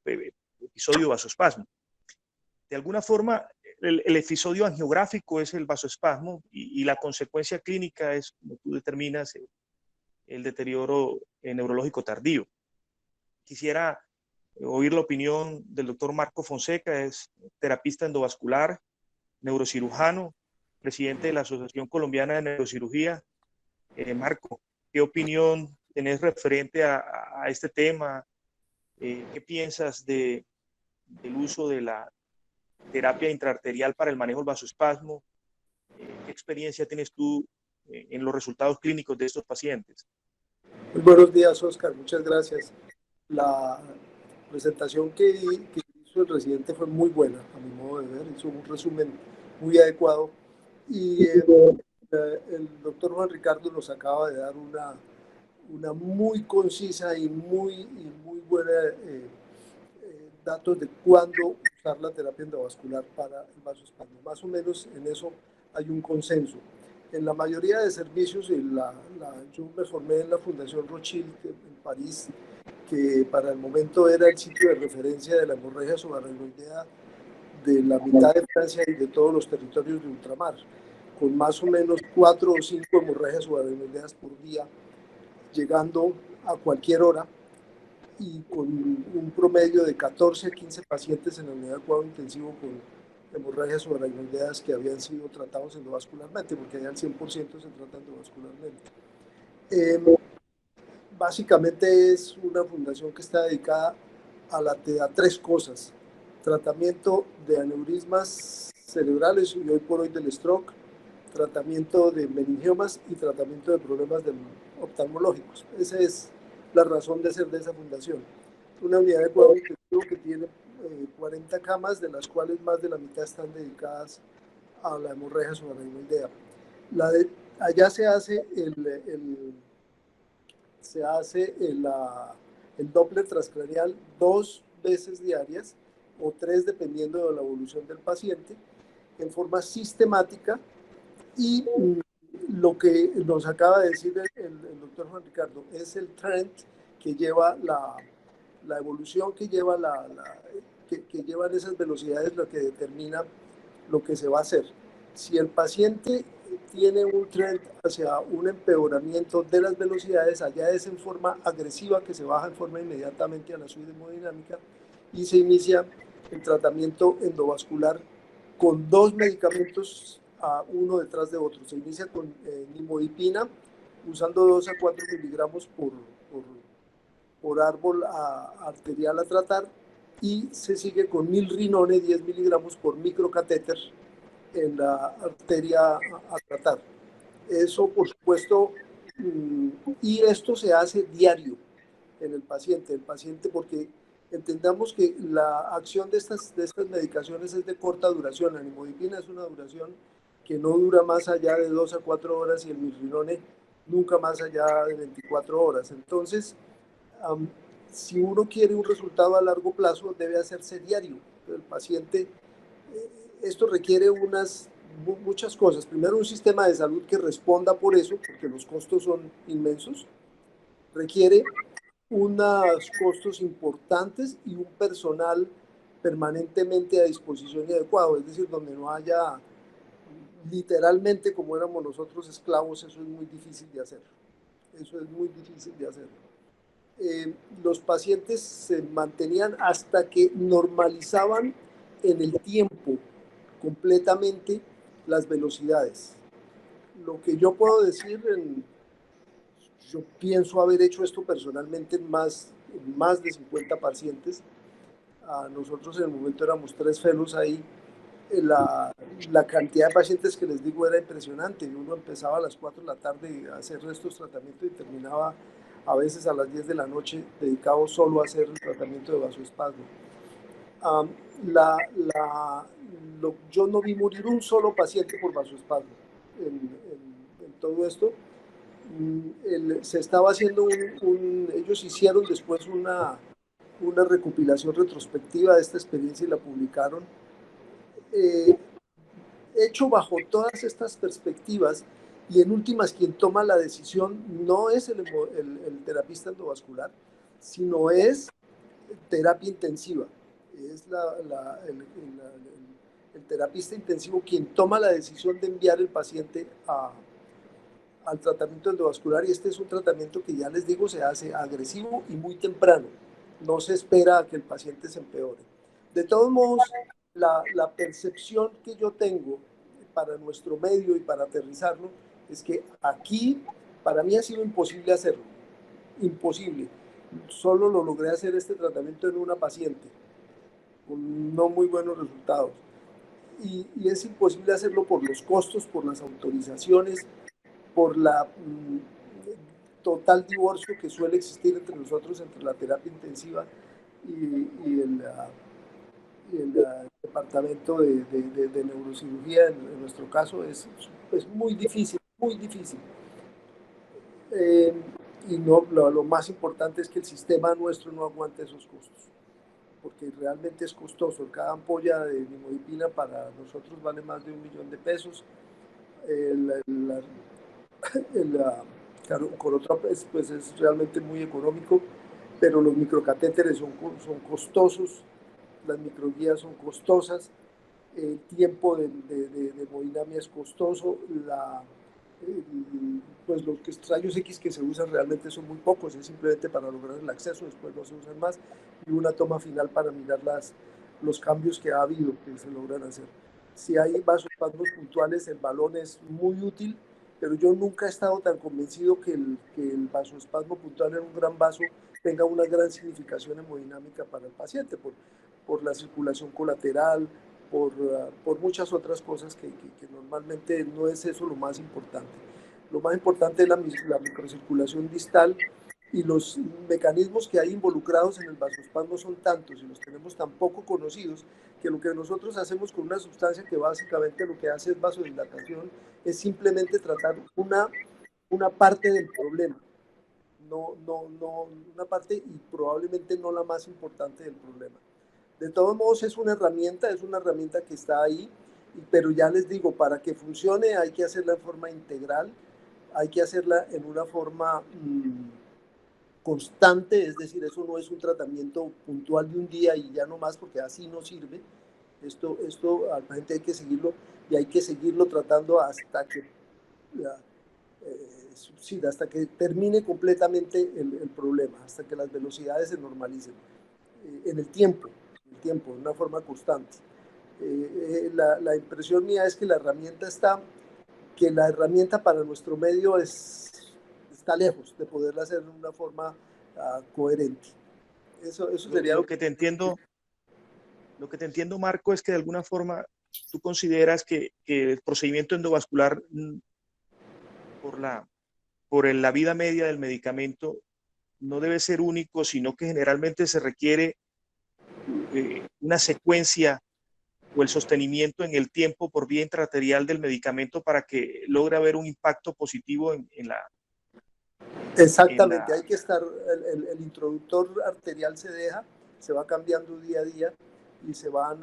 episodio de vasoespasmo. De alguna forma, el episodio angiográfico es el vasoespasmo y la consecuencia clínica es, como tú determinas, el deterioro neurológico tardío. Quisiera oír la opinión del doctor Marco Fonseca, es terapista endovascular, neurocirujano, presidente de la Asociación Colombiana de Neurocirugía. Marco, ¿qué opinión tenés referente a este tema? ¿Qué piensas del uso de la terapia intraarterial para el manejo del vasoespasmo? ¿Qué experiencia tienes tú en los resultados clínicos de estos pacientes? Muy buenos días, Oscar. Muchas gracias. La presentación que hizo el residente fue muy buena, a mi modo de ver. Hizo un resumen muy adecuado. Y el doctor Juan Ricardo nos acaba de dar una muy concisa y muy buena datos de cuándo usar la terapia endovascular para el vasoespasmo. Más o menos en eso hay un consenso. En la mayoría de servicios, yo me formé en la Fundación Rothschild en París, que para el momento era el sitio de referencia de la hemorragia subaracnoidea de la mitad de Francia y de todos los territorios de ultramar. con más o menos 4 o 5 hemorragias subaracnoideas por día, llegando a cualquier hora, y con un promedio de 14 a 15 pacientes en la unidad de cuidado intensivo con hemorragias subaracnoideas que habían sido tratados endovascularmente, porque allá al 100% se trata endovascularmente. Básicamente es una fundación que está dedicada a 3 cosas: tratamiento de aneurismas cerebrales y hoy por hoy del stroke, tratamiento de meningiomas y tratamiento de problemas oftalmológicos. Esa es la razón de ser de esa fundación. Una unidad de cuidado intensivo que tiene 40 camas, de las cuales más de la mitad están dedicadas a la hemorragia subaracnoidea. Allá se hace el Doppler transcranial 2 veces diarias o 3 dependiendo de la evolución del paciente, en forma sistemática. Y lo que nos acaba de decir el doctor Juan Ricardo es el trend que lleva la evolución que lleva que llevan esas velocidades, lo que determina lo que se va a hacer. Si el paciente tiene un trend hacia un empeoramiento de las velocidades, allá es en forma agresiva, que se baja en forma inmediatamente a la suite hemodinámica y se inicia el tratamiento endovascular con 2 medicamentos, uno detrás de otro. Se inicia con nimodipina, usando 2 a 4 miligramos por árbol arterial a tratar, y se sigue con milrinone 10 miligramos por microcatéter en la arteria a tratar. Eso, por supuesto, y esto se hace diario en el paciente, porque entendamos que la acción de estas medicaciones es de corta duración. La nimodipina es una duración que no dura más allá de 2 a 4 horas y el milrinone nunca más allá de 24 horas. Entonces, si uno quiere un resultado a largo plazo, debe hacerse diario. El paciente, esto requiere muchas cosas. Primero, un sistema de salud que responda por eso, porque los costos son inmensos. Requiere unos costos importantes y un personal permanentemente a disposición y adecuado, es decir, donde no haya literalmente, como éramos nosotros, esclavos. Eso es muy difícil de hacer. Eso es muy difícil de hacer. Los pacientes se mantenían hasta que normalizaban en el tiempo completamente las velocidades. Lo que yo puedo decir, yo pienso haber hecho esto personalmente en más de 50 pacientes. Nosotros en el momento éramos 3 fellows ahí. La cantidad de pacientes que les digo era impresionante. Uno empezaba a las 4 de la tarde a hacer estos tratamientos y terminaba a veces a las 10 de la noche dedicado solo a hacer el tratamiento de vasoespasmo. Yo no vi morir un solo paciente por vasoespasmo en todo esto. Se estaba haciendo ellos hicieron después una recopilación retrospectiva de esta experiencia y la publicaron. Hecho bajo todas estas perspectivas, y en últimas quien toma la decisión no es el terapista endovascular, sino es terapia intensiva. Es el terapista intensivo quien toma la decisión de enviar el paciente al tratamiento endovascular, y este es un tratamiento que, ya les digo, se hace agresivo y muy temprano. No se espera a que el paciente se empeore. De todos modos, la percepción que yo tengo para nuestro medio y para aterrizarlo es que aquí para mí ha sido imposible hacerlo. Imposible. Solo lo logré hacer este tratamiento en una paciente con no muy buenos resultados. Y es imposible hacerlo por los costos, por las autorizaciones, por la total divorcio que suele existir entre nosotros, entre la terapia intensiva y el departamento de neurocirugía. En nuestro caso es muy difícil, muy difícil. Y lo más importante es que el sistema nuestro no aguante esos costos, porque realmente es costoso. Cada ampolla de nimodipina para nosotros vale más de $1 millón. Con otra pues es realmente muy económico, pero los microcatéteres son costosos, las microguías son costosas, el tiempo de hemodinamia es costoso, pues los rayos X que se usan realmente son muy pocos, es simplemente para lograr el acceso, después no se usan más, y una toma final para mirar los cambios que ha habido, que se logran hacer. Si hay vasoespasmos puntuales, el balón es muy útil, pero yo nunca he estado tan convencido que el vasoespasmo puntual en un gran vaso tenga una gran significación hemodinámica para el paciente, por la circulación colateral, por muchas otras cosas que normalmente no es eso lo más importante. Lo más importante es la microcirculación distal, y los mecanismos que hay involucrados en el vasoespasmo son tantos y los tenemos tan poco conocidos que lo que nosotros hacemos con una sustancia que básicamente lo que hace es vasodilatación es simplemente tratar una parte del problema, no una parte y probablemente no la más importante del problema. De todos modos es una herramienta que está ahí, pero ya les digo, para que funcione hay que hacerla en forma integral, hay que hacerla en una forma constante, es decir, eso no es un tratamiento puntual de un día y ya no más, porque así no sirve. Esto a la gente hay que seguirlo, y hay que seguirlo tratando hasta que hasta que termine completamente el problema, hasta que las velocidades se normalicen en el tiempo, de una forma constante. La impresión mía es que la herramienta para nuestro medio está lejos de poderla hacer de una forma coherente. Eso sería lo que te entiendo, Marco, es que de alguna forma tú consideras que el procedimiento endovascular por la vida media del medicamento no debe ser único, sino que generalmente se requiere una secuencia o el sostenimiento en el tiempo por vía intraarterial del medicamento para que logre haber un impacto positivo en la... Exactamente, hay que estar, el introductor arterial se va cambiando día a día y se van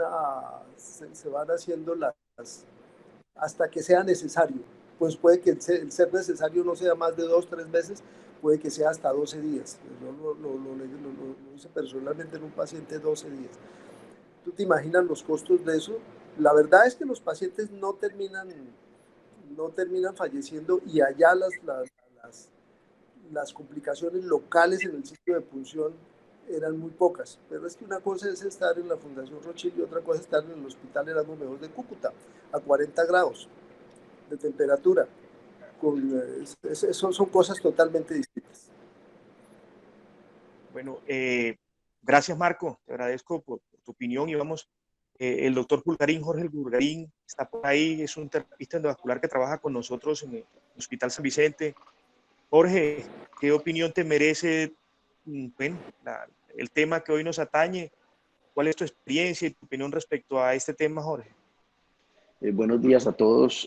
haciendo hasta que sea necesario. Pues puede que el ser necesario no sea más de 2-3 meses, puede que sea hasta 12 días. Yo lo hice personalmente en un paciente 12 días. ¿Tú te imaginas los costos de eso? La verdad es que los pacientes no terminan falleciendo, y allá las complicaciones locales en el sitio de punción eran muy pocas, pero es que una cosa es estar en la Fundación Rothschild y otra cosa es estar en el Hospital Erasmo Mejor de Cúcuta a 40 grados de temperatura. Son cosas totalmente distintas. Bueno, gracias Marco, te agradezco por tu opinión. Y vamos, el doctor Bulgarín, Jorge Bulgarín, está por ahí, es un terapista endovascular que trabaja con nosotros en el Hospital San Vicente. Jorge, ¿qué opinión te merece el tema que hoy nos atañe? ¿Cuál es tu experiencia y tu opinión respecto a este tema, Jorge? Buenos días a todos.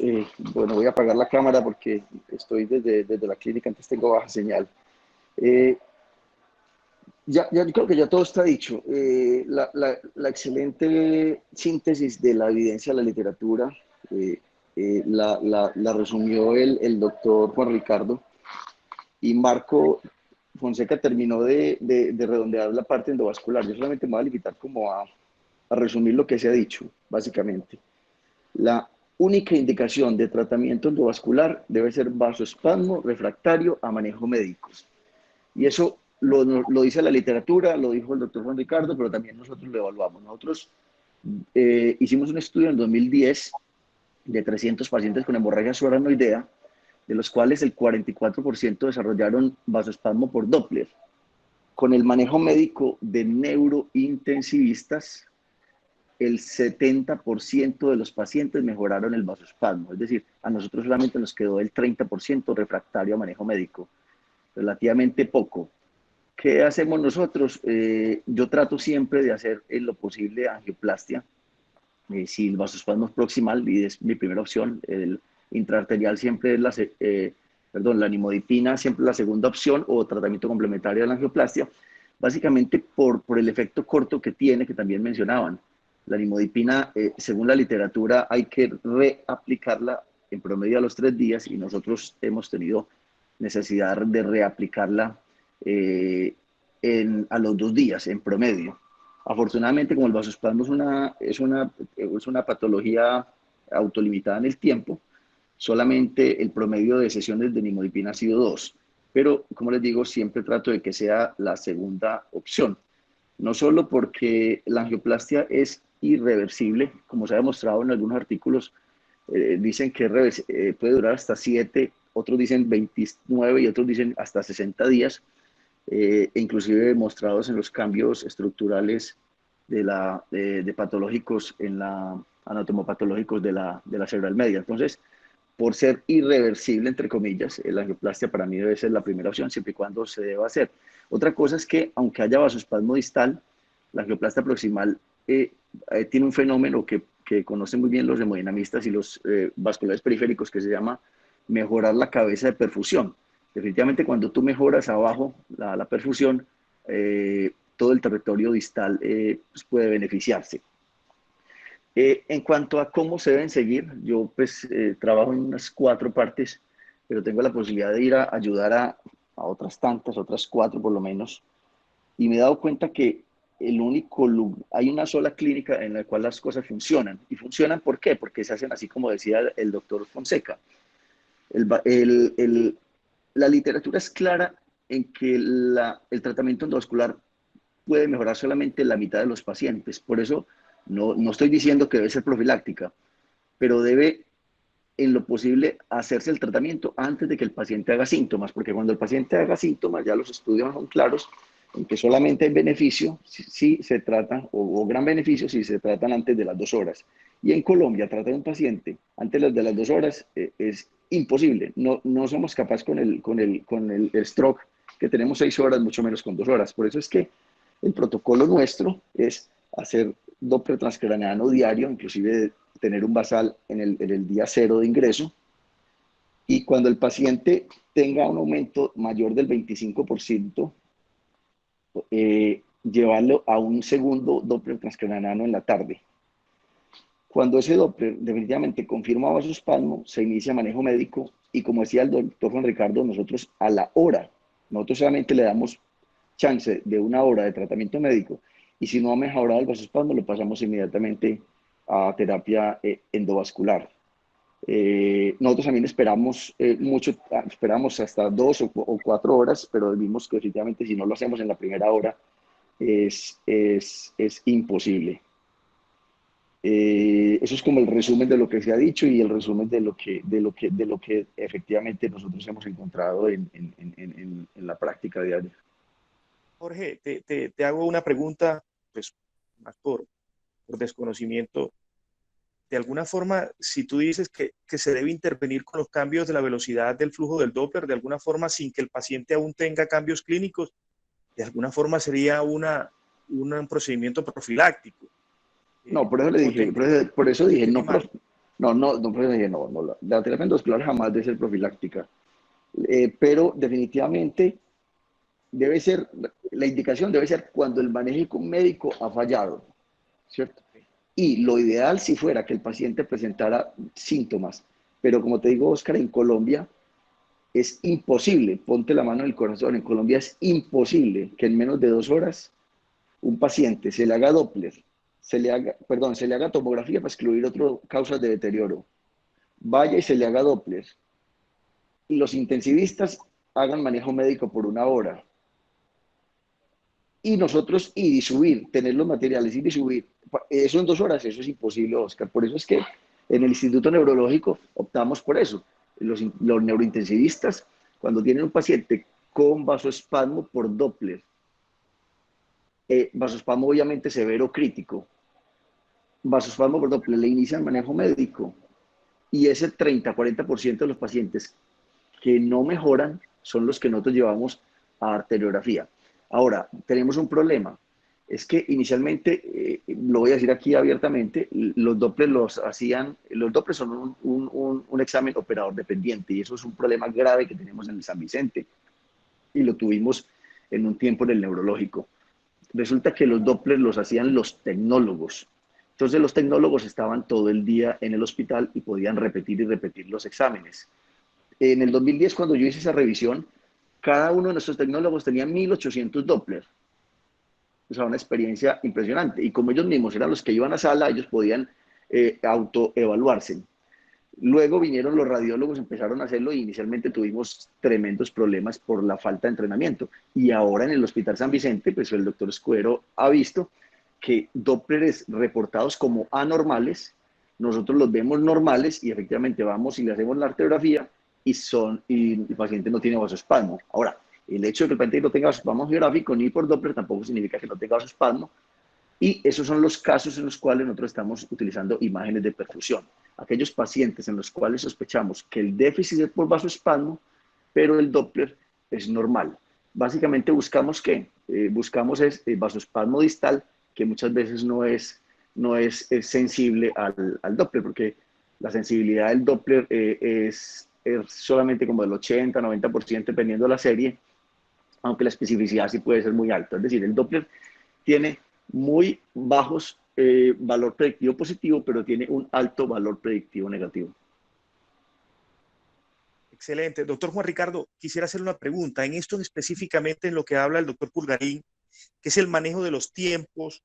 Bueno, voy a apagar la cámara porque estoy desde la clínica, antes tengo baja señal. Ya creo que ya todo está dicho. La excelente síntesis de la evidencia de la literatura la resumió el doctor Juan Ricardo, y Marco Fonseca terminó de redondear la parte endovascular. Yo solamente me voy a limitar como a resumir lo que se ha dicho, básicamente. La única indicación de tratamiento endovascular debe ser vasoespasmo refractario a manejo médico. Y eso lo dice la literatura, lo dijo el doctor Juan Ricardo, pero también nosotros lo evaluamos. Nosotros hicimos un estudio en 2010 de 300 pacientes con hemorragia subaracnoidea, de los cuales el 44% desarrollaron vasoespasmo por Doppler. Con el manejo médico de neurointensivistas, el 70% de los pacientes mejoraron el vasoespasmo. Es decir, a nosotros solamente nos quedó el 30% refractario a manejo médico. Relativamente poco. ¿Qué hacemos nosotros? Yo trato siempre de hacer en lo posible angioplastia. Si el vasoespasmo es proximal, y es mi primera opción, el intraarterial siempre es la nimodipina siempre es la segunda opción, o tratamiento complementario de la angioplastia, básicamente por el efecto corto que tiene, que también mencionaban. La nimodipina, según la literatura, hay que reaplicarla en promedio a los 3 días, y nosotros hemos tenido necesidad de reaplicarla a los 2 días en promedio. Afortunadamente, como el vasoespasmo es una patología autolimitada en el tiempo, solamente el promedio de sesiones de nimodipina ha sido 2. Pero, como les digo, siempre trato de que sea la segunda opción. No solo porque la angioplastia es irreversible, como se ha demostrado en algunos artículos, dicen que puede durar hasta 7, otros dicen 29 y otros dicen hasta 60 días, inclusive demostrados en los cambios estructurales de patológicos en la anatomopatológicos de la cerebral media. Entonces, por ser irreversible, entre comillas, la angioplastia para mí debe ser la primera opción, siempre y cuando se deba hacer. Otra cosa es que, aunque haya vasoespasmo distal, la angioplastia proximal tiene un fenómeno que conocen muy bien los hemodinamistas y los vasculares periféricos, que se llama mejorar la cabeza de perfusión. Definitivamente, cuando tú mejoras abajo la perfusión, todo el territorio distal pues puede beneficiarse. En cuanto a cómo se deben seguir, yo pues trabajo en unas 4 partes, pero tengo la posibilidad de ir a ayudar a otras tantas, otras 4 por lo menos, y me he dado cuenta que hay una sola clínica en la cual las cosas funcionan. ¿Y funcionan por qué? Porque se hacen así como decía el doctor Fonseca. La literatura es clara en que el tratamiento endovascular puede mejorar solamente la mitad de los pacientes. Por eso no estoy diciendo que debe ser profiláctica, pero debe, en lo posible, hacerse el tratamiento antes de que el paciente haga síntomas, porque cuando el paciente haga síntomas, ya los estudios son claros en que solamente hay beneficio si se tratan, o gran beneficio si se tratan antes de las 2 horas. Y en Colombia, tratar a un paciente antes de las 2 horas es imposible. No somos capaces con el stroke, que tenemos 6 horas, mucho menos con 2 horas. Por eso es que el protocolo nuestro es hacer Doppler transcraneano diario, inclusive tener un basal en el día 0 de ingreso, y cuando el paciente tenga un aumento mayor del 25%, llevarlo a un segundo Doppler transcraneano en la tarde. Cuando ese Doppler definitivamente confirma vasoespasmo, se inicia manejo médico, y como decía el doctor Juan Ricardo, nosotros a la hora, nosotros solamente le damos chance de 1 hora de tratamiento médico, y si no ha mejorado el vasoespasmo, lo pasamos inmediatamente a terapia endovascular. Nosotros también esperamos esperamos hasta 2 o 4 horas, pero vimos que definitivamente si no lo hacemos en la primera hora es imposible. Eso es como el resumen de lo que se ha dicho y el resumen de lo que efectivamente nosotros hemos encontrado en la práctica diaria. Jorge, te hago una pregunta, pues más por desconocimiento. De alguna forma, si tú dices que se debe intervenir con los cambios de la velocidad del flujo del Doppler, de alguna forma sin que el paciente aún tenga cambios clínicos, de alguna forma sería un procedimiento profiláctico. No, por eso le dije, por eso dije, por eso dije, la terapia endovascular jamás debe ser profiláctica. Pero definitivamente la indicación debe ser cuando el manejo médico ha fallado, ¿cierto? Y lo ideal si fuera que el paciente presentara síntomas, pero como te digo, Oscar, en Colombia es imposible, ponte la mano en el corazón, en Colombia es imposible que en menos de 2 horas un paciente se le haga Doppler, se le haga tomografía para excluir otras causas de deterioro, vaya y se le haga Doppler, y los intensivistas hagan manejo médico por 1 hora, y nosotros ir y subir, tener los materiales, ir y subir. Eso en 2 horas, eso es imposible, Oscar. Por eso es que en el Instituto Neurológico optamos por eso. Los neurointensivistas, cuando tienen un paciente con vasoespasmo por Doppler, vasoespasmo obviamente severo crítico, vasoespasmo por Doppler, le inician manejo médico, y ese 30-40% de los pacientes que no mejoran son los que nosotros llevamos a arteriografía. Ahora, tenemos un problema. Es que inicialmente, lo voy a decir aquí abiertamente, los Doppler son un examen operador dependiente, y eso es un problema grave que tenemos en el San Vicente, y lo tuvimos en un tiempo en el neurológico. Resulta que los Doppler los hacían los tecnólogos. Entonces los tecnólogos estaban todo el día en el hospital y podían repetir y repetir los exámenes. En el 2010, cuando yo hice esa revisión, cada uno de nuestros tecnólogos tenía 1800 Doppler. o sea, una experiencia impresionante. Y como ellos mismos eran los que iban a sala, ellos podían autoevaluarse. Luego vinieron los radiólogos, empezaron a hacerlo y inicialmente tuvimos tremendos problemas por la falta de entrenamiento. Y ahora en el Hospital San Vicente, pues el doctor Escudero ha visto que Dopplers reportados como anormales, nosotros los vemos normales y efectivamente vamos y le hacemos la arteriografía y el paciente no tiene vasoespasmo. Ahora, el hecho de que el paciente no tenga vasoespasmo angiográfico ni por Doppler tampoco significa que no tenga vasoespasmo. Y esos son los casos en los cuales nosotros estamos utilizando imágenes de perfusión. Aquellos pacientes en los cuales sospechamos que el déficit es por vasoespasmo, pero el Doppler es normal. Básicamente buscamos ¿qué? Buscamos vasoespasmo distal, que muchas veces no es sensible al Doppler, porque la sensibilidad del Doppler es solamente como del 80-90% dependiendo de la serie, aunque la especificidad sí puede ser muy alta. Es decir, el Doppler tiene muy bajos valor predictivo positivo, pero tiene un alto valor predictivo negativo. Excelente. Doctor Juan Ricardo, quisiera hacer una pregunta. En esto específicamente en lo que habla el doctor Pulgarín, que es el manejo de los tiempos.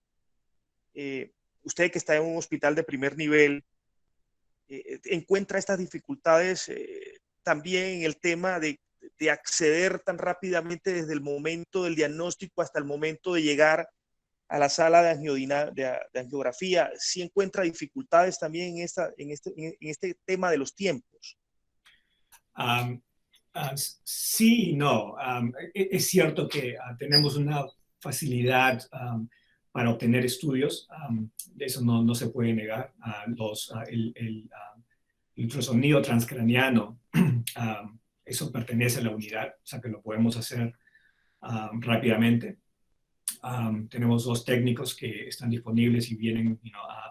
Usted que está en un hospital de primer nivel, ¿encuentra estas dificultades también en el tema de acceder tan rápidamente desde el momento del diagnóstico hasta el momento de llegar a la sala de angiografía? ¿Sí encuentra dificultades también en este tema de los tiempos? Sí y no. Es cierto que tenemos una facilidad para obtener estudios, eso no se puede negar. El ultrasonido transcraniano, eso pertenece a la unidad, o sea que lo podemos hacer rápidamente. Tenemos 2 técnicos que están disponibles y vienen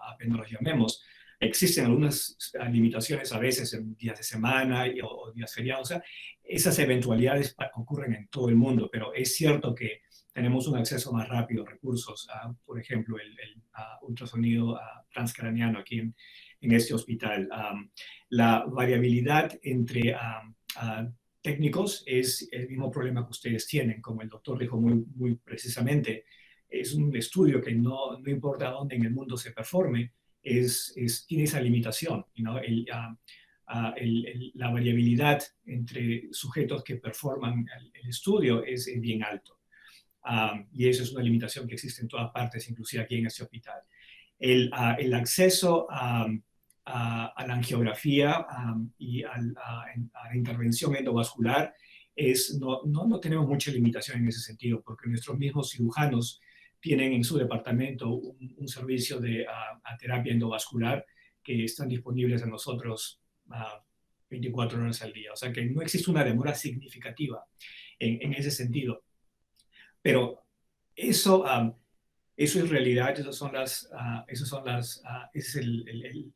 apenas los llamemos. Existen algunas limitaciones a veces en días de semana o días feriados. O sea, esas eventualidades ocurren en todo el mundo, pero es cierto que tenemos un acceso más rápido a recursos, por ejemplo, el ultrasonido transcraniano aquí en este hospital. La variabilidad entre técnicos es el mismo problema que ustedes tienen, como el doctor dijo muy precisamente. Es un estudio que no importa dónde en el mundo se performe, tiene esa limitación, la variabilidad entre sujetos que performan el estudio es bien alto. Y eso es una limitación que existe en todas partes, inclusive aquí en este hospital. El acceso a la angiografía y a la intervención endovascular no tenemos mucha limitación en ese sentido, porque nuestros mismos cirujanos tienen en su departamento un servicio de terapia endovascular que están disponibles a nosotros 24 horas al día. O sea que no existe una demora significativa en ese sentido. Pero eso es realidad, esa es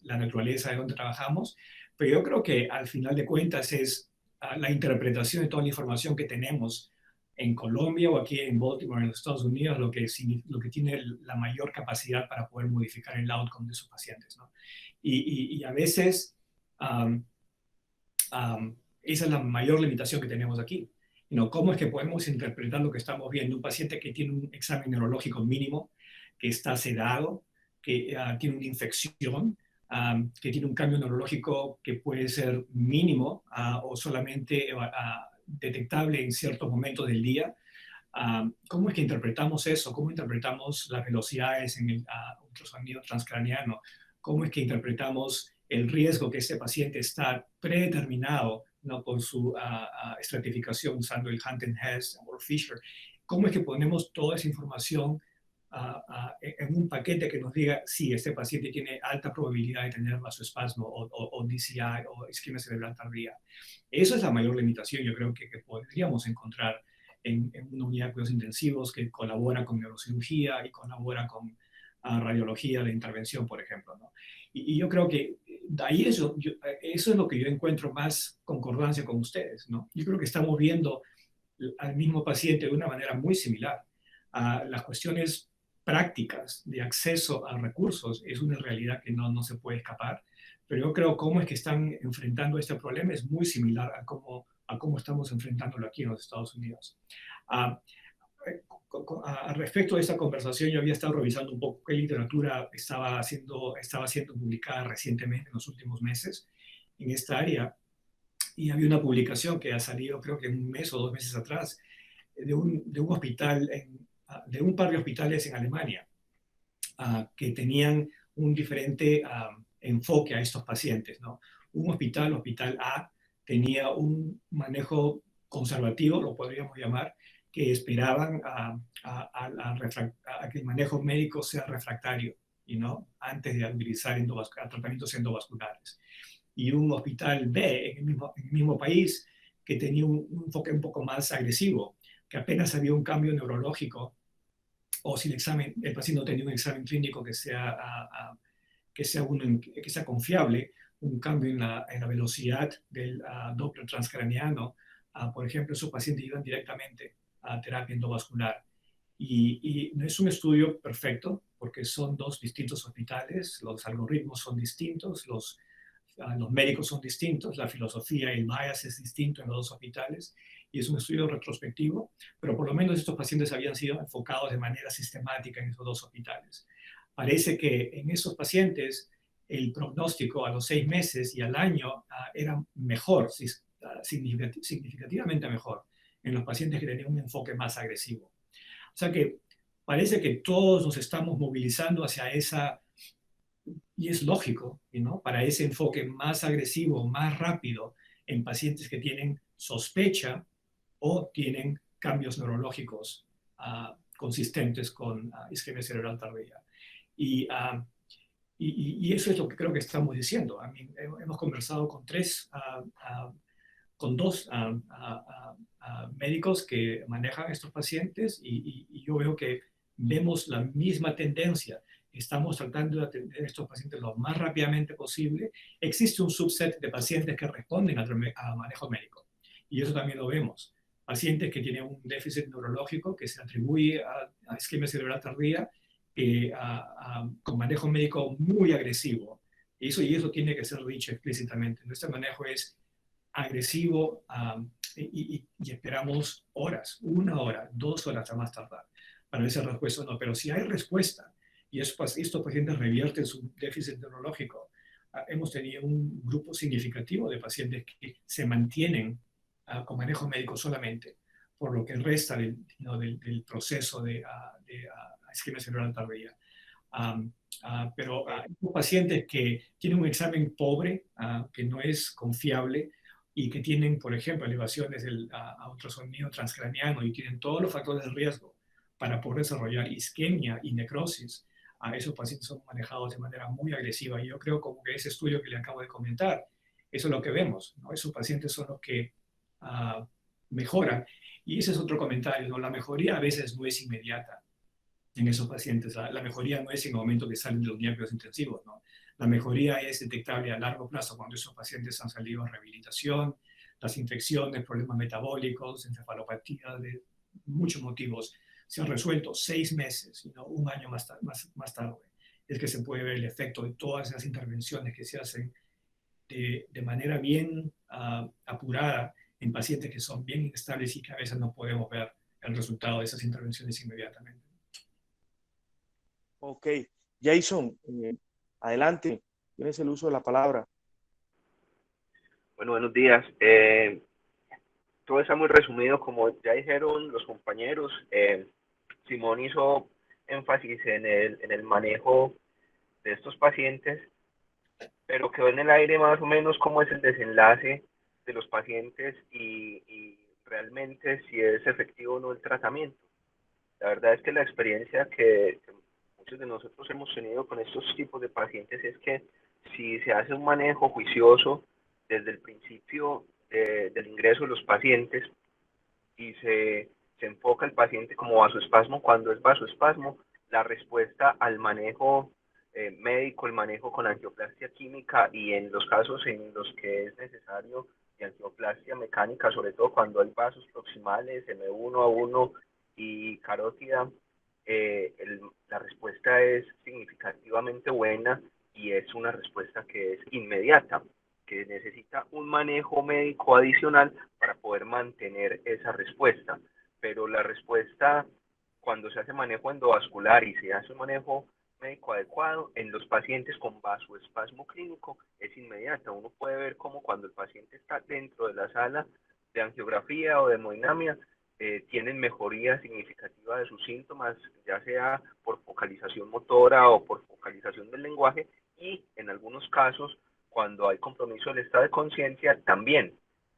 la naturaleza de donde trabajamos, pero yo creo que al final de cuentas es la interpretación de toda la información que tenemos en Colombia o aquí en Baltimore, en los Estados Unidos, lo que tiene la mayor capacidad para poder modificar el outcome de sus pacientes, ¿no? Y a veces esa es la mayor limitación que tenemos aquí. ¿Cómo es que podemos interpretar lo que estamos viendo? Un paciente que tiene un examen neurológico mínimo, que está sedado, que tiene una infección, que tiene un cambio neurológico que puede ser mínimo o solamente detectable en ciertos momentos del día. ¿Cómo es que interpretamos eso? ¿Cómo interpretamos las velocidades en el ultrasonido transcraniano? ¿Cómo es que interpretamos el riesgo que ese paciente está predeterminado, ¿no?, por su estratificación usando el Hampton-Hess o Fisher? ¿Cómo es que ponemos toda esa información en un paquete que nos diga si este paciente tiene alta probabilidad de tener vasoespasmo o DCI o isquemia cerebral tardía? Esa es la mayor limitación, yo creo que podríamos encontrar en una unidad de cuidados intensivos que colabora con neurocirugía y colabora con radiología de intervención, por ejemplo, ¿no? Y yo creo que de ahí eso es lo que yo encuentro más concordancia con ustedes, ¿no? Yo creo que estamos viendo al mismo paciente de una manera muy similar. Las cuestiones prácticas de acceso a recursos es una realidad que no se puede escapar, pero yo creo cómo es que están enfrentando este problema es muy similar a cómo estamos enfrentándolo aquí en los Estados Unidos. respecto de esta conversación, yo había estado revisando un poco qué literatura estaba siendo publicada recientemente en los últimos meses en esta área, y había una publicación que ha salido creo que un mes o 2 meses atrás de un hospital, de un par de hospitales en Alemania que tenían un diferente enfoque a estos pacientes, ¿no? Un hospital A, tenía un manejo conservativo, lo podríamos llamar, que esperaban a que el manejo médico sea refractario, y no antes de utilizar tratamientos endovasculares. Y un hospital B en el mismo país que tenía un enfoque un poco más agresivo, que apenas había un cambio neurológico o si el paciente no tenía un examen clínico que sea confiable, un cambio en la velocidad del Doppler transcraniano, por ejemplo, esos pacientes iban directamente a terapia endovascular. Y no es un estudio perfecto, porque son 2 distintos hospitales, los algoritmos son distintos, los médicos son distintos, la filosofía y el bias es distinto en los 2 hospitales, y es un estudio retrospectivo, pero por lo menos estos pacientes habían sido enfocados de manera sistemática en esos 2 hospitales. Parece que en esos pacientes el pronóstico a los 6 meses y al año era mejor, significativamente mejor, en los pacientes que tenían un enfoque más agresivo. O sea que parece que todos nos estamos movilizando hacia esa, y es lógico, ¿no? Para ese enfoque más agresivo, más rápido en pacientes que tienen sospecha o tienen cambios neurológicos consistentes con isquemia cerebral tardía. Y eso es lo que creo que estamos diciendo. Hemos conversado con 2 médicos que manejan estos pacientes y yo veo que vemos la misma tendencia. Estamos tratando de atender a estos pacientes lo más rápidamente posible. Existe un subset de pacientes que responden a manejo médico y eso también lo vemos. Pacientes que tienen un déficit neurológico que se atribuye a isquemia cerebral tardía con manejo médico muy agresivo. Y eso tiene que ser dicho explícitamente. Nuestro manejo es agresivo y esperamos horas, 1 hora, 2 horas a más tardar para ver si hay respuesta o no. Pero si hay respuesta y estos pacientes revierten su déficit neurológico, hemos tenido un grupo significativo de pacientes que se mantienen con manejo médico solamente, por lo que resta del proceso de isquemia cerebral tardía. Pero hay pacientes que tienen un examen pobre, que no es confiable, y que tienen, por ejemplo, elevaciones del ultrasonido transcraniano y tienen todos los factores de riesgo para poder desarrollar isquemia y necrosis, esos pacientes son manejados de manera muy agresiva. Y yo creo como que ese estudio que le acabo de comentar, eso es lo que vemos, ¿no? Esos pacientes son los que mejoran. Y ese es otro comentario, ¿no? La mejoría a veces no es inmediata en esos pacientes. La mejoría no es en el momento que salen de los cuidados intensivos, ¿no? La mejoría es detectable a largo plazo cuando esos pacientes han salido en rehabilitación, las infecciones, problemas metabólicos, encefalopatía, de muchos motivos, se han resuelto 6 meses, ¿no? 1 año más tarde. Es que se puede ver el efecto de todas esas intervenciones que se hacen de manera bien apurada en pacientes que son bien inestables y que a veces no podemos ver el resultado de esas intervenciones inmediatamente. Ok, Jason, adelante, tienes el uso de la palabra. Bueno, buenos días. Todo está muy resumido, como ya dijeron los compañeros. Simón hizo énfasis en el manejo de estos pacientes, pero quedó en el aire más o menos cómo es el desenlace de los pacientes y realmente si es efectivo o no el tratamiento. La verdad es que la experiencia que muchos de nosotros hemos tenido con estos tipos de pacientes es que si se hace un manejo juicioso desde el principio del ingreso de los pacientes y se enfoca el paciente como vasoespasmo, cuando es vasoespasmo, la respuesta al manejo médico, el manejo con angioplastia química y en los casos en los que es necesario de angioplastia mecánica, sobre todo cuando hay vasos proximales, M1A1 y carótida, la respuesta es significativamente buena y es una respuesta que es inmediata, que necesita un manejo médico adicional para poder mantener esa respuesta. Pero la respuesta cuando se hace manejo endovascular y se hace un manejo médico adecuado, en los pacientes con vasoespasmo clínico es inmediata. Uno puede ver cómo cuando el paciente está dentro de la sala de angiografía o de hemodinamia, tienen mejoría significativa de sus síntomas, ya sea por focalización motora o por focalización del lenguaje, y en algunos casos, cuando hay compromiso del estado de conciencia, también.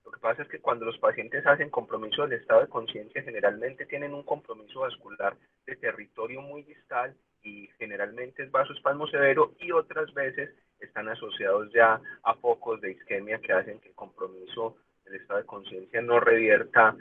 Lo que pasa es que cuando los pacientes hacen compromiso del estado de conciencia, generalmente tienen un compromiso vascular de territorio muy distal y generalmente es vasoespasmo severo, y otras veces están asociados ya a focos de isquemia que hacen que el compromiso del estado de conciencia no revierta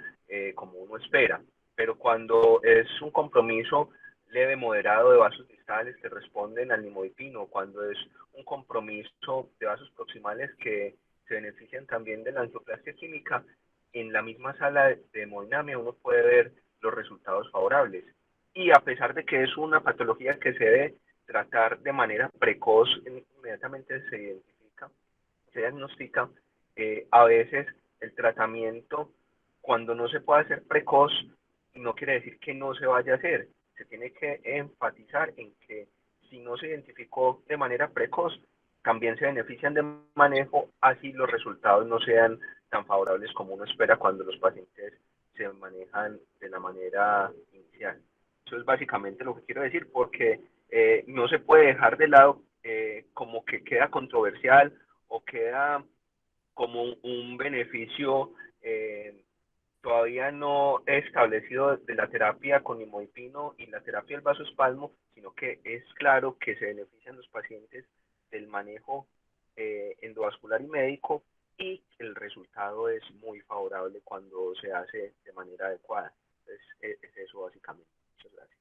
como uno espera. Pero cuando es un compromiso leve, moderado de vasos distales que responden al nimodipino, cuando es un compromiso de vasos proximales que se benefician también de la angioplastia química, en la misma sala de hemodinamia uno puede ver los resultados favorables. Y a pesar de que es una patología que se debe tratar de manera precoz, inmediatamente se identifica, se diagnostica, a veces el tratamiento, cuando no se puede hacer precoz, no quiere decir que no se vaya a hacer. Se tiene que enfatizar en que si no se identificó de manera precoz, también se benefician de manejo, así los resultados no sean tan favorables como uno espera cuando los pacientes se manejan de la manera inicial. Eso es básicamente lo que quiero decir, porque no se puede dejar de lado como que queda controversial o queda como un beneficio todavía no establecido de la terapia con nimodipino y la terapia del vasoespasmo, sino que es claro que se benefician los pacientes del manejo endovascular y médico, y el resultado es muy favorable cuando se hace de manera adecuada. Entonces, es eso básicamente. Muchas gracias.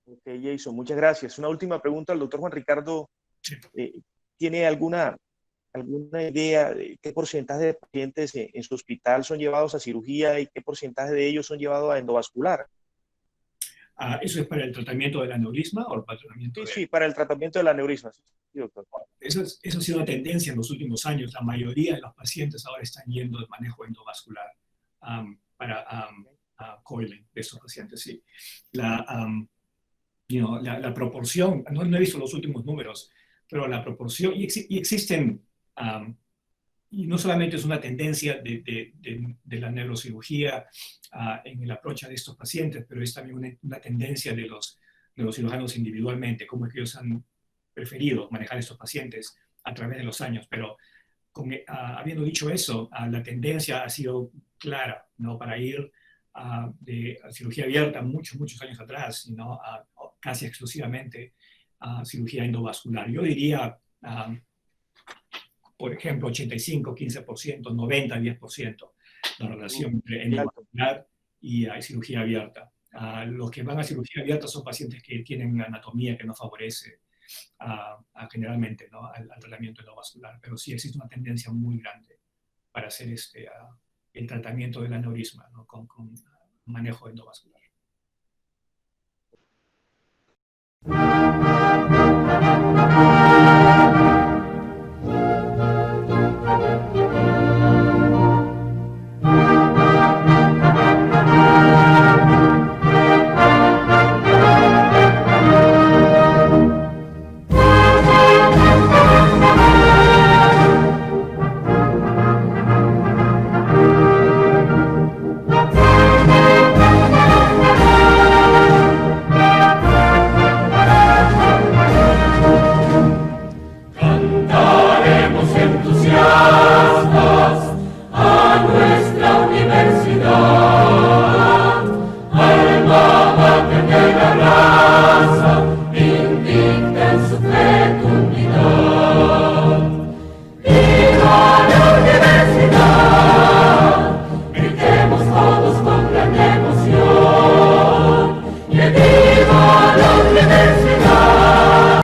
Ok, Jason, muchas gracias. Una última pregunta al doctor Juan Ricardo. ¿Tiene alguna idea de qué porcentaje de pacientes en su hospital son llevados a cirugía y qué porcentaje de ellos son llevados a endovascular? ¿Eso es para el tratamiento del aneurisma o para el tratamiento Sí, para el tratamiento del aneurisma. Sí, doctor. Eso ha sido una tendencia en los últimos años. La mayoría de los pacientes ahora están yendo de manejo endovascular para coiling de estos pacientes, sí. La proporción, no he visto los últimos números, pero la proporción, y existen, y no solamente es una tendencia de la neurocirugía en el approach de estos pacientes, pero es también una tendencia de los cirujanos individualmente, cómo es que ellos han preferido manejar estos pacientes a través de los años. Pero habiendo dicho eso, la tendencia ha sido clara, ¿no? Para ir de cirugía abierta muchos años atrás, sino casi exclusivamente a cirugía endovascular. Yo diría, por ejemplo, 85, 15%, 90, 10%, la relación entre endovascular y cirugía abierta. Los que van a cirugía abierta son pacientes que tienen una anatomía que no favorece generalmente, ¿no? al tratamiento endovascular, pero sí existe una tendencia muy grande para hacer el tratamiento del aneurisma, ¿no? con manejo endovascular.